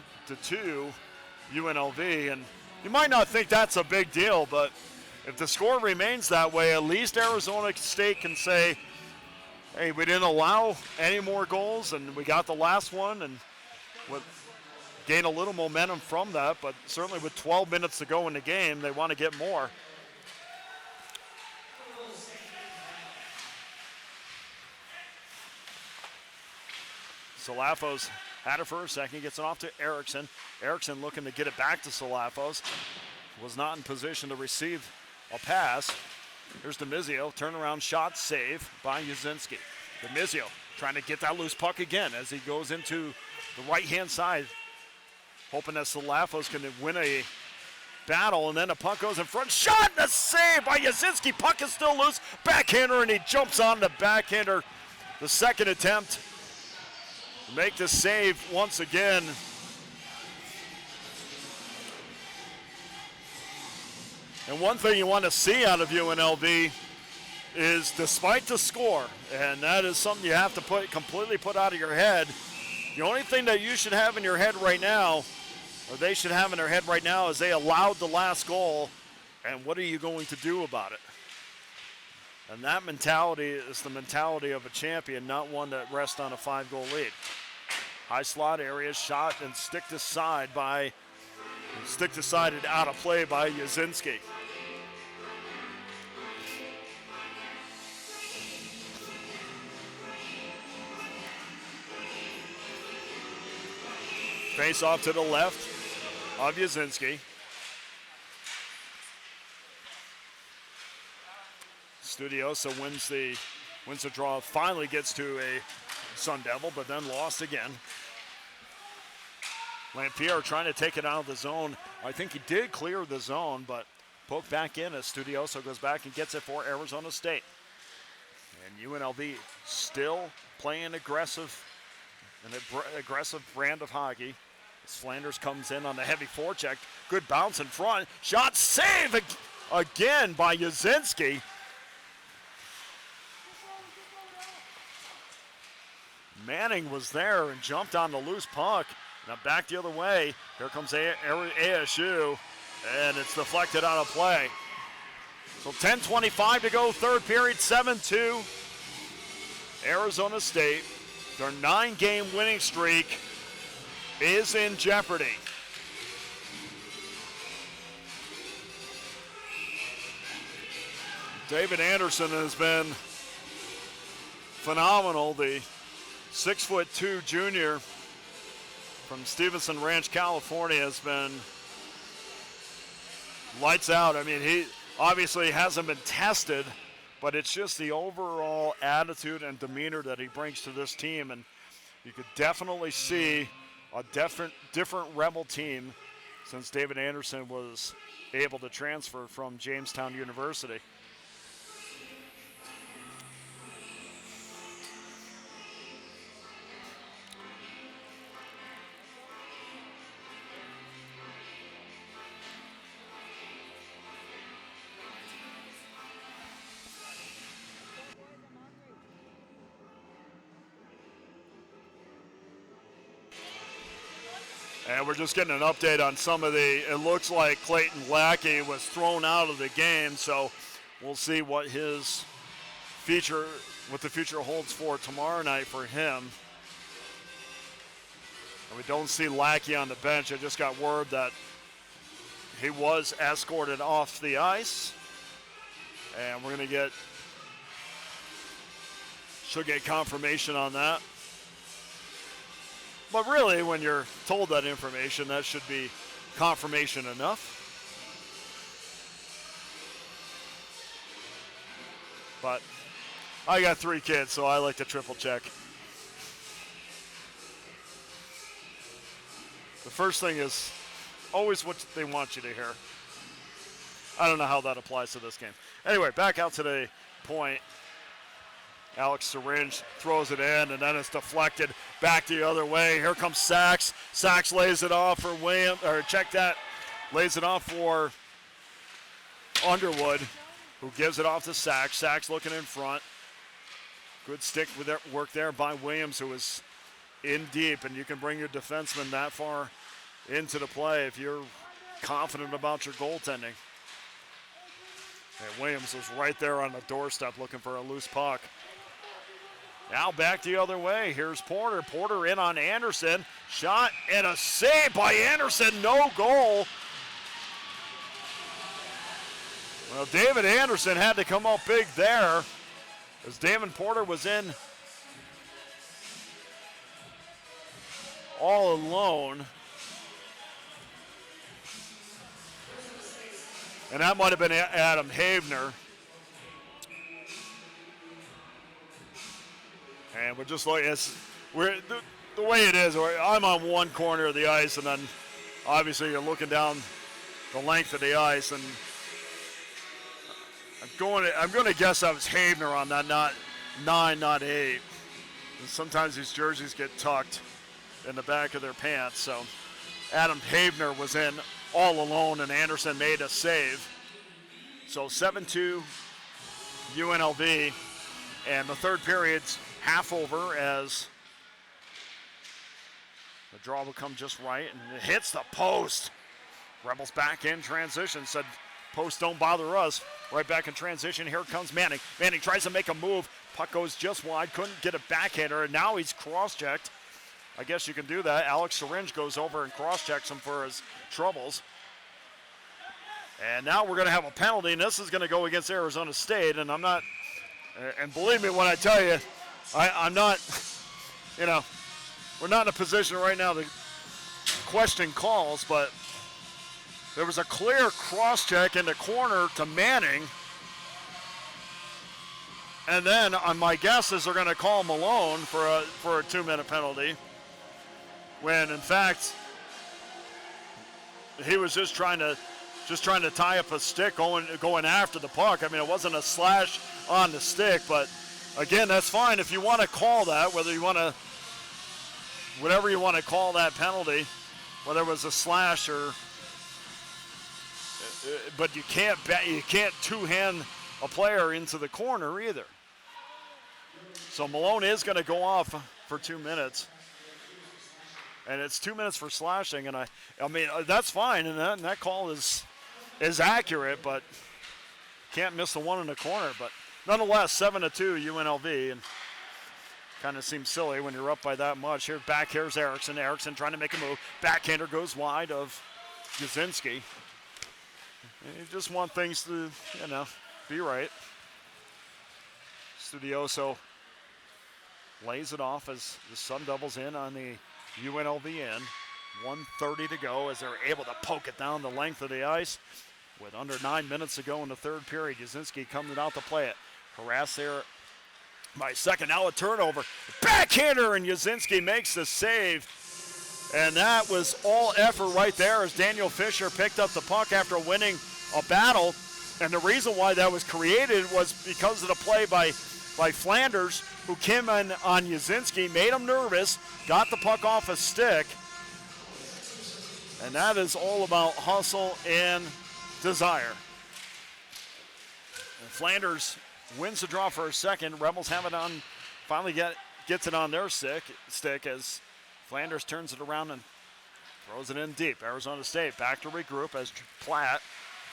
UNLV. And you might not think that's a big deal, but if the score remains that way, at least Arizona State can say, hey, we didn't allow any more goals, and we got the last one, and gain a little momentum from that, but certainly with 12 minutes to go in the game, they want to get more. Salafos had it for a second, gets it off to Erickson. Erickson looking to get it back to Salafos. Was not in position to receive a pass. Here's DeMizio, turnaround shot, save by Yazinski. DeMizio trying to get that loose puck again as he goes into the right-hand side, hoping that Salafos can win a battle, and then the puck goes in front. Shot and a save by Yazinski. Puck is still loose. Backhander, and he jumps on the backhander. The second attempt to make the save once again. And one thing you want to see out of UNLV is, despite the score, and that is something you have to completely put out of your head, the only thing that you should have in your head right now, or they should have in their head right now, is they allowed the last goal, and what are you going to do about it? And that mentality is the mentality of a champion, not one that rests on a 5-goal lead. High slot area, shot and stick decided out of play by Yazinski. Face off to the left of Yazinski. Studiosa wins the draw, finally gets to a Sun Devil, but then lost again. Lampierre trying to take it out of the zone. I think he did clear the zone, but poked back in as Studiosa goes back and gets it for Arizona State. And UNLV still playing an aggressive brand of hockey. As Flanders comes in on the heavy forecheck. Good bounce in front. Shot, save again by Yazinski. Manning was there and jumped on the loose puck. Now back the other way. Here comes ASU, and it's deflected out of play. So 10:25 to go, third period, 7-2. Arizona State, their 9-game winning streak is in jeopardy. David Anderson has been phenomenal. The 6'2" junior from Stevenson Ranch, California, has been lights out. I mean, he obviously hasn't been tested, but it's just the overall attitude and demeanor that he brings to this team, and you could definitely see a different Rebel team since David Anderson was able to transfer from Jamestown University. And we're just getting an update on some of it looks like Clayton Lackey was thrown out of the game, so we'll see what the future holds for tomorrow night for him. And we don't see Lackey on the bench. I just got word that he was escorted off the ice, and we're going to should get confirmation on that. But really, when you're told that information, that should be confirmation enough. But I got 3 kids, so I like to triple check. The first thing is always what they want you to hear. I don't know how that applies to this game. Anyway, back out to the point. Alex Syringe throws it in, and then it's deflected back the other way. Here comes Sachs. Sachs lays it off for lays it off for Underwood, who gives it off to Sachs. Sachs looking in front. Good stick with that work there by Williams, who is in deep, and you can bring your defenseman that far into the play if you're confident about your goaltending. And Williams was right there on the doorstep looking for a loose puck. Now back the other way. Here's Porter. Porter in on Anderson. Shot and a save by Anderson. No goal. Well, David Anderson had to come up big there as Damon Porter was in all alone. And that might have been Adam Havener. And we're just like, the way it is, I'm on one corner of the ice, and then obviously you're looking down the length of the ice, and I'm going to guess that was Havener on that, not 9, not 8. And sometimes these jerseys get tucked in the back of their pants, so Adam Havener was in all alone, and Anderson made a save. So 7-2 UNLV, and the third period's half over as the draw will come just right, and it hits the post. Rebels back in transition, said post don't bother us. Right back in transition, here comes Manning. Manning tries to make a move, puck goes just wide, couldn't get a backhander, and now he's cross-checked. I guess you can do that. Alex Syringe goes over and cross-checks him for his troubles. And now we're going to have a penalty, and this is going to go against Arizona State, and I'm not, and believe me when I tell you, I'm not, we're not in a position right now to question calls, but there was a clear cross-check in the corner to Manning, and then my guess is they're going to call Malone for a 2-minute penalty, when in fact he was just trying to tie up a stick going after the puck. I mean, it wasn't a slash on the stick, but again, that's fine if you want to call that, whatever you want to call that penalty, whether it was a slash or, but you can't two-hand a player into the corner either. So Malone is going to go off for 2 minutes. And it's 2 minutes for slashing, and I mean that's fine, and that call is accurate, but can't miss the one in the corner. But nonetheless, 7-2 UNLV, and kind of seems silly when you're up by that much. Here's Erickson. Erickson trying to make a move. Backhander goes wide of Jasinski. You just want things to, be right. Studioso lays it off as the Sun doubles in on the UNLV end. 1:30 to go as they're able to poke it down the length of the ice with under 9 minutes to go in the third period. Jasinski coming out to play it. Harassed there by second. Now a turnover. Backhander, and Jasinski makes the save. And that was all effort right there as Daniel Fisher picked up the puck after winning a battle. And the reason why that was created was because of the play by Flanders, who came in on Jasinski, made him nervous, got the puck off a stick. And that is all about hustle and desire. And Flanders wins the draw for a second. Rebels have it on, finally gets it on their stick as Flanders turns it around and throws it in deep. Arizona State back to regroup as Platt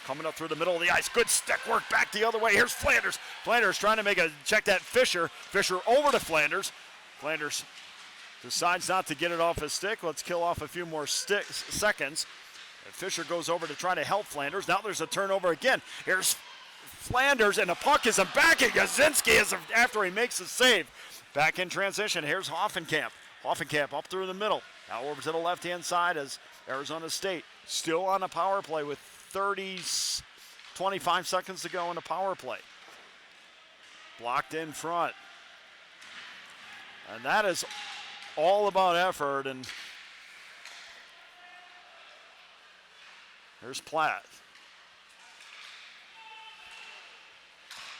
coming up through the middle of the ice. Good stick work back the other way. Here's Flanders. Flanders trying to check that Fisher. Fisher over to Flanders. Flanders decides not to get it off his stick. Let's kill off a few more seconds. And Fisher goes over to try to help Flanders. Now there's a turnover again. Here's Flanders, and the puck isn't back at Jasinski after he makes the save. Back in transition. Here's Hoffenkamp. Hoffenkamp up through the middle. Now over to the left-hand side as Arizona State still on a power play with 25 seconds to go in the power play. Blocked in front. And that is all about effort. And here's Platt.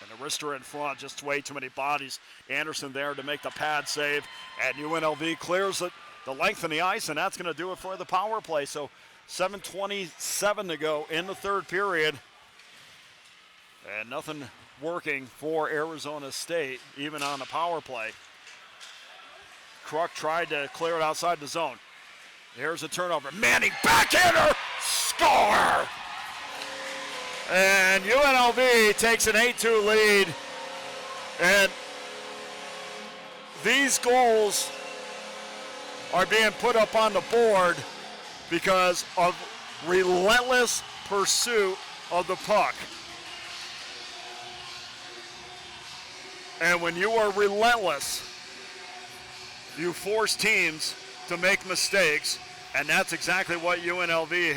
And Arista in front, just way too many bodies. Anderson there to make the pad save. And UNLV clears it the length of the ice, and that's going to do it for the power play. So 7:27 to go in the third period. And nothing working for Arizona State, even on the power play. Kruk tried to clear it outside the zone. Here's a turnover. Manning backhander, score! And UNLV takes an 8-2 lead. And these goals are being put up on the board because of relentless pursuit of the puck. And when you are relentless, you force teams to make mistakes, and that's exactly what UNLV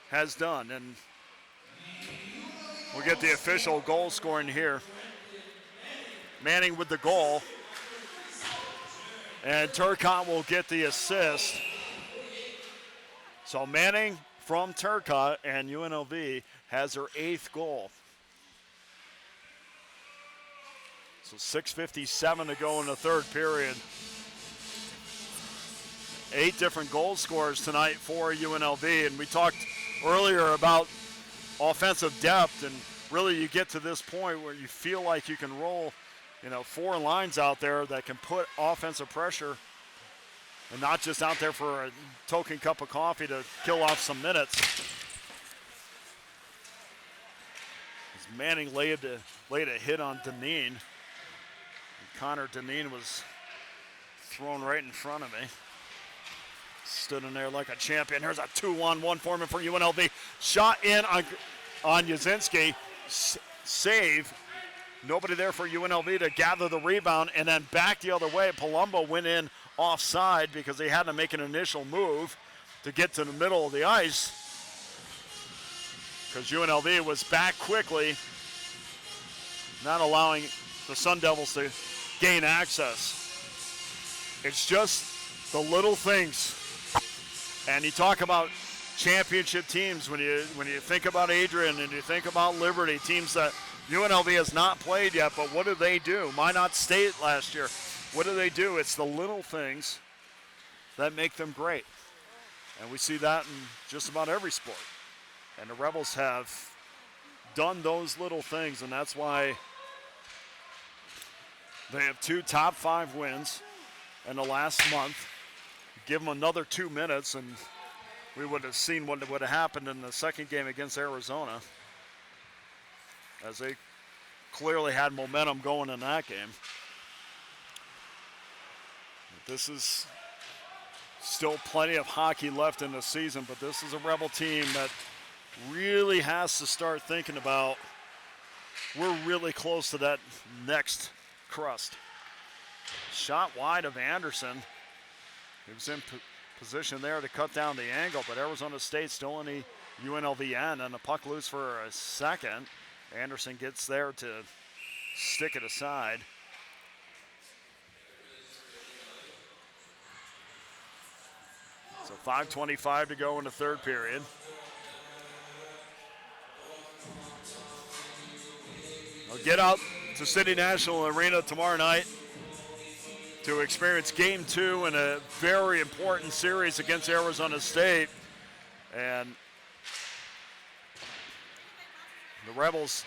has done. And we'll get the official goal scoring here. Manning with the goal, and Turcotte will get the assist. So Manning from Turcotte, and UNLV has their 8th goal. So 6:57 to go in the third period. 8 different goal scorers tonight for UNLV, and we talked earlier about offensive depth, and really you get to this point where you feel like you can roll, 4 lines out there that can put offensive pressure and not just out there for a token cup of coffee to kill off some minutes. As Manning laid a hit on Deneen. Connor Deneen was thrown right in front of me. Stood in there like a champion. Here's a 2-on-1 forming for UNLV. Shot in on Yazinski. Save. Nobody there for UNLV to gather the rebound, and then back the other way. Palumbo went in offside because he had to make an initial move to get to the middle of the ice because UNLV was back quickly, not allowing the Sun Devils to gain access. It's just the little things. And you talk about championship teams when you think about Adrian and you think about Liberty, teams that UNLV has not played yet, but what do they do? Minot State last year. What do? It's the little things that make them great. And we see that in just about every sport. And the Rebels have done those little things, and that's why they have 2 top 5 wins in the last month. Give them another 2 minutes, and we would have seen what would have happened in the second game against Arizona, as they clearly had momentum going in that game. This is still plenty of hockey left in the season, but this is a Rebel team that really has to start thinking about, we're really close to that next crust. Shot wide of Anderson. He was in position there to cut down the angle, but Arizona State still in the UNLV end, and the puck loose for a second. Anderson gets there to stick it aside. So 5:25 to go in the third period. I'll get out to City National Arena tomorrow night to experience Game 2 in a very important series against Arizona State. And the Rebels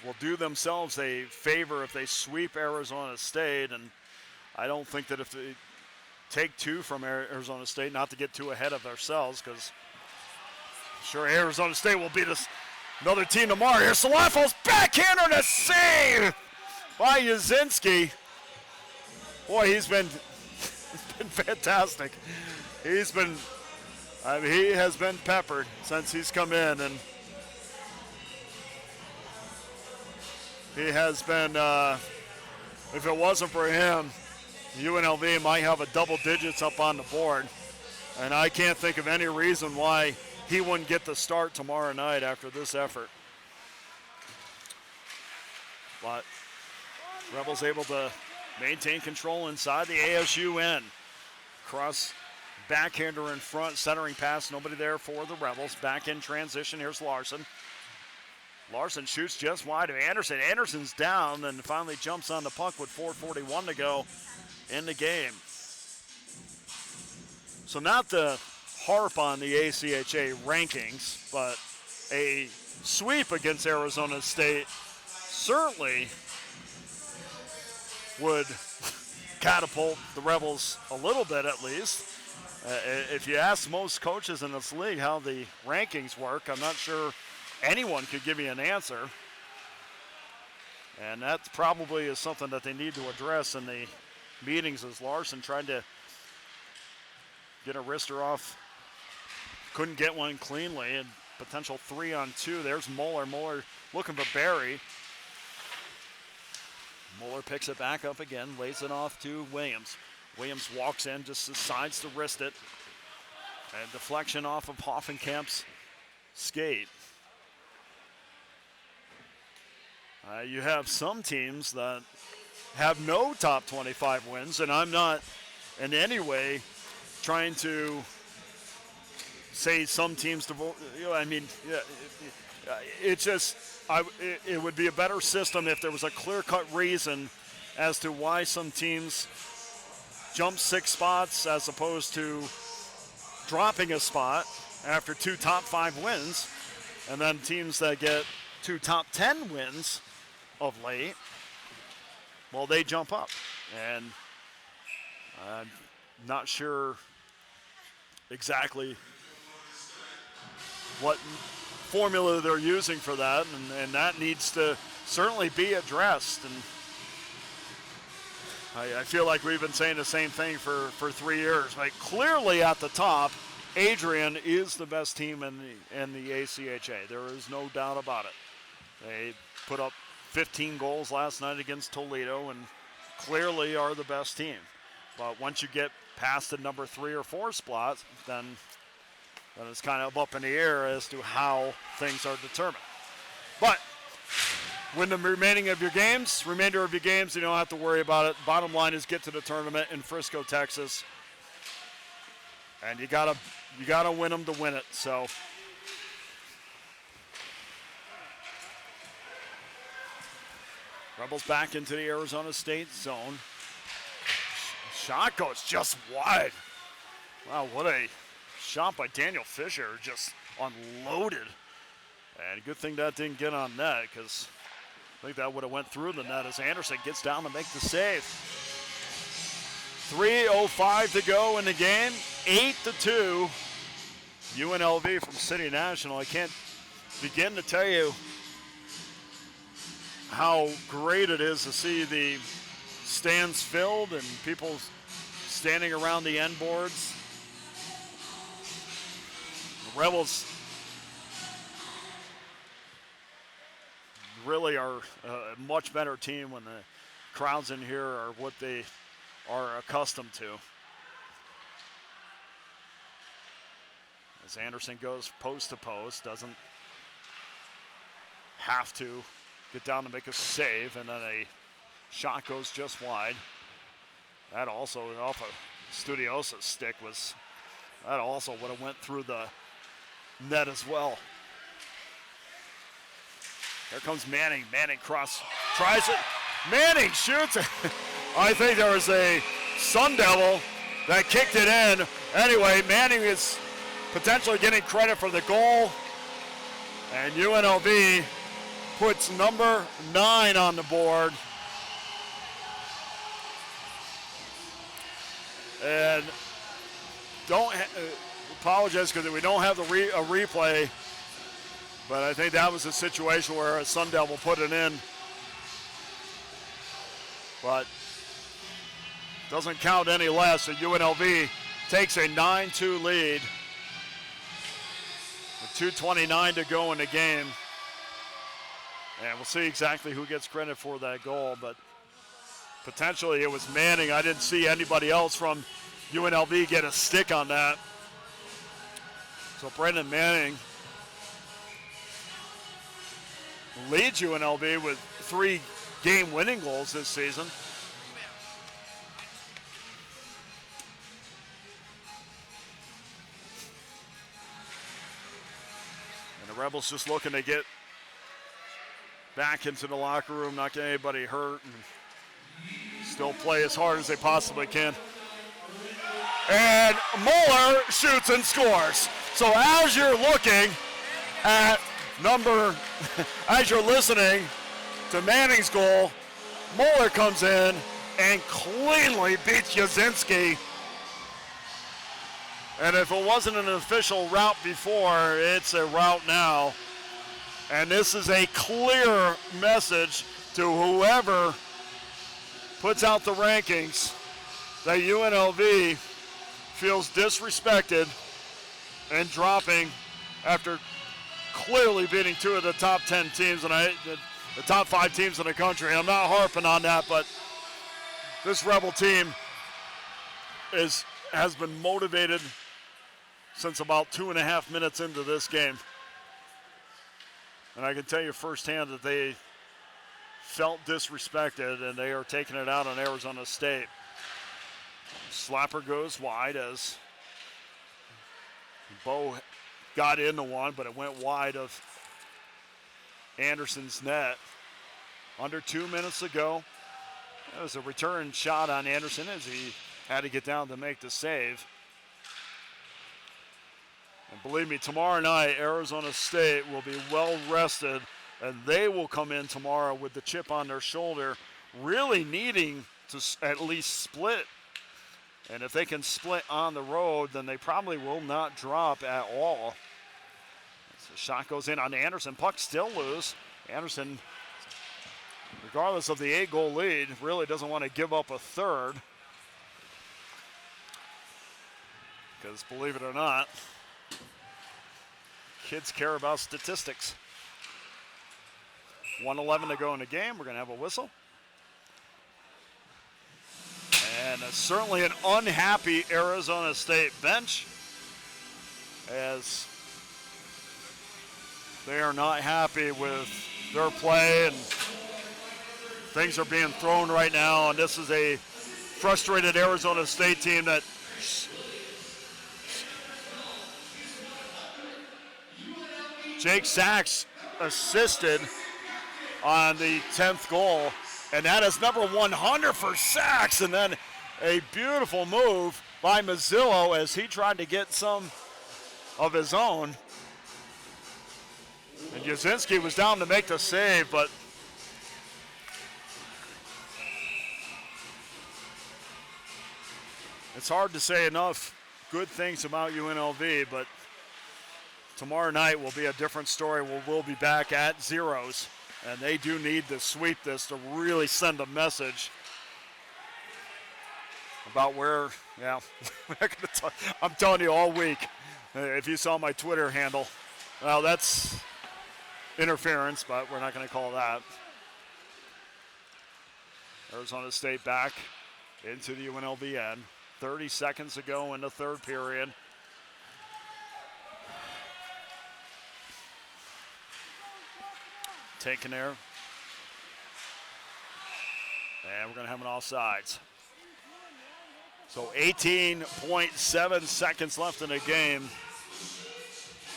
will do themselves a favor if they sweep Arizona State, and I don't think that if they take 2 from Arizona State, not to get too ahead of ourselves, because sure Arizona State will beat us another team tomorrow. Here's Salafo's backhander to save by Yazinski. Boy, he's been fantastic. He has been peppered since he's come in, and he has been, if it wasn't for him, UNLV might have a double digits up on the board, and I can't think of any reason why he wouldn't get the start tomorrow night after this effort. But Rebels able to maintain control inside the ASU end. Cross backhander in front, centering pass, nobody there for the Rebels. Back in transition, here's Larson. Larson shoots just wide of Anderson. Anderson's down and finally jumps on the puck with 4:41 to go in the game. So not to harp on the ACHA rankings, but a sweep against Arizona State certainly would catapult the Rebels a little bit at least. If you ask most coaches in this league how the rankings work, I'm not sure anyone could give you an answer. And that probably is something that they need to address in the meetings, as Larson tried to get a wrister off. Couldn't get one cleanly, and potential 3-on-2. There's Mueller. Mueller looking for Barry. Mueller picks it back up again, lays it off to Williams. Williams walks in, just decides to wrist it. And deflection off of Hoffenkamp's skate. You have some teams that have no top 25 wins, and I'm not in any way trying to say some teams to vote. I mean, it's just, it would be a better system if there was a clear-cut reason as to why some teams jump 6 spots as opposed to dropping a spot after 2 top 5 wins, and then teams that get 2 top 10 wins of late, well, they jump up. And I'm not sure exactly what formula they're using for that, and that needs to certainly be addressed. And I feel like we've been saying the same thing for 3 years. Like, clearly at the top, Adrian is the best team in the ACHA. There is no doubt about it. They put up 15 goals last night against Toledo and clearly are the best team. But once you get past the number 3 or 4 spots, then it's kind of up in the air as to how things are determined. But win the remainder of your games, you don't have to worry about it. Bottom line is get to the tournament in Frisco, Texas. And you gotta win them to win it. So Rebels back into the Arizona State zone. Shot goes just wide. Wow, what a shot by Daniel Fisher, just unloaded. And good thing that didn't get on net, because I think that would have went through the net as Anderson gets down to make the save. 3:05 to go in the game, 8-2. UNLV from City National. I can't begin to tell you how great it is to see the stands filled and people standing around the end boards. The Rebels really are a much better team when the crowds in here are what they are accustomed to. As Anderson goes post to post, doesn't have to get down to make a save, and then a shot goes just wide. That also off of Studiosa's stick that also would have went through the net as well. Here comes Manning. Manning cross, tries it. Manning shoots it. I think there was a Sun Devil that kicked it in. Anyway, Manning is potentially getting credit for the goal. And UNLV puts number 9 on the board. And don't apologize because we don't have a replay, but I think that was a situation where a Sun Devil put it in. But doesn't count any less. So UNLV takes a 9-2 lead with 2:29 to go in the game. And we'll see exactly who gets credit for that goal, but potentially it was Manning. I didn't see anybody else from UNLV get a stick on that. So Brendan Manning leads UNLV with 3 game-winning goals this season. And the Rebels just looking to get back into the locker room, not get anybody hurt, and still play as hard as they possibly can. And Mueller shoots and scores. So as you're looking at as you're listening to Manning's goal, Mueller comes in and cleanly beats Yazinski. And if it wasn't an official route before, it's a route now. And this is a clear message to whoever puts out the rankings that UNLV feels disrespected and dropping after clearly beating two of the top 10 teams and the top 5 teams in the country. I'm not harping on that, but this Rebel team has been motivated since about 2.5 minutes into this game. And I can tell you firsthand that they felt disrespected, and they are taking it out on Arizona State. Slapper goes wide as Bo got into one, but it went wide of Anderson's net. Under 2 minutes ago, it was a return shot on Anderson as he had to get down to make the save. And believe me, tomorrow night, Arizona State will be well rested, and they will come in tomorrow with the chip on their shoulder, really needing to at least split. And if they can split on the road, then they probably will not drop at all. So shot goes in on Anderson. Puck still loose. Anderson, regardless of the 8-goal lead, really doesn't want to give up a third. Because believe it or not, kids care about statistics. 1:11 to go in the game. We're going to have a whistle. And certainly an unhappy Arizona State bench, as they are not happy with their play, and things are being thrown right now. And this is a frustrated Arizona State team that Jake Sachs assisted on the 10th goal, and that is number 100 for Sachs. And then a beautiful move by Mazzillo as he tried to get some of his own. And Yazinski was down to make the save, but it's hard to say enough good things about UNLV, but tomorrow night will be a different story. We'll be back at zeros, and they do need to sweep this to really send a message about where, I'm telling you all week, if you saw my Twitter handle, well, that's interference, but we're not going to call that. Arizona State back into the UNLV end. 30 seconds to go in the third period. Taken there. And we're going to have an offsides. So 18.7 seconds left in the game.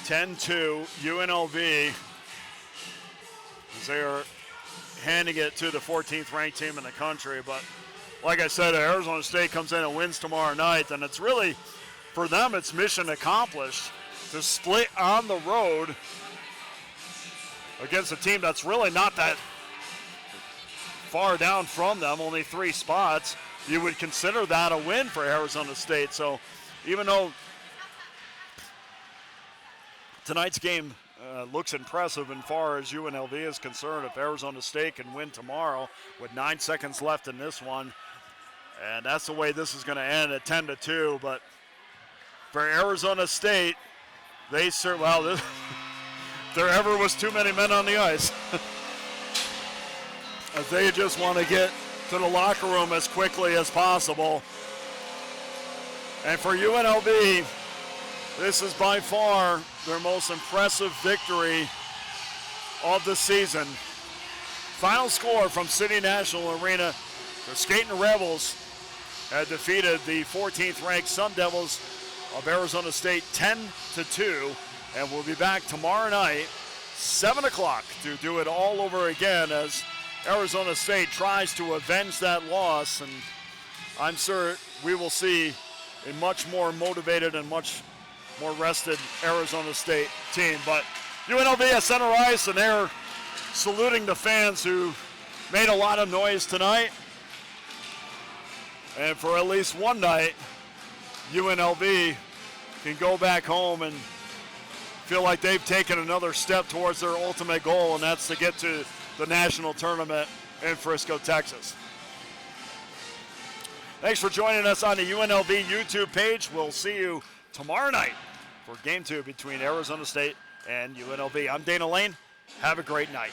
10-2 UNLV, as they are handing it to the 14th ranked team in the country. But like I said, Arizona State comes in and wins tomorrow night, and it's really, for them, it's mission accomplished to split on the road against a team that's really not that far down from them, only 3 spots. You would consider that a win for Arizona State. So even though tonight's game looks impressive as far as UNLV is concerned, if Arizona State can win tomorrow with 9 seconds left in this one, and that's the way this is going to end at 10-2. But for Arizona State, they if there ever was too many men on the ice, as they just want to get to the locker room as quickly as possible. And for UNLV, this is by far their most impressive victory of the season. Final score from City National Arena: the Skating Rebels had defeated the 14th ranked Sun Devils of Arizona State 10-2. And we'll be back tomorrow night, 7 o'clock, to do it all over again as Arizona State tries to avenge that loss. And I'm sure we will see a much more motivated and much more rested Arizona State team. But UNLV at center ice, and they're saluting the fans who made a lot of noise tonight. And for at least one night, UNLV can go back home and feel like they've taken another step towards their ultimate goal, and that's to get to the national tournament in Frisco, Texas. Thanks for joining us on the UNLV YouTube page. We'll see you tomorrow night for Game 2 between Arizona State and UNLV. I'm Dana Lane. Have a great night.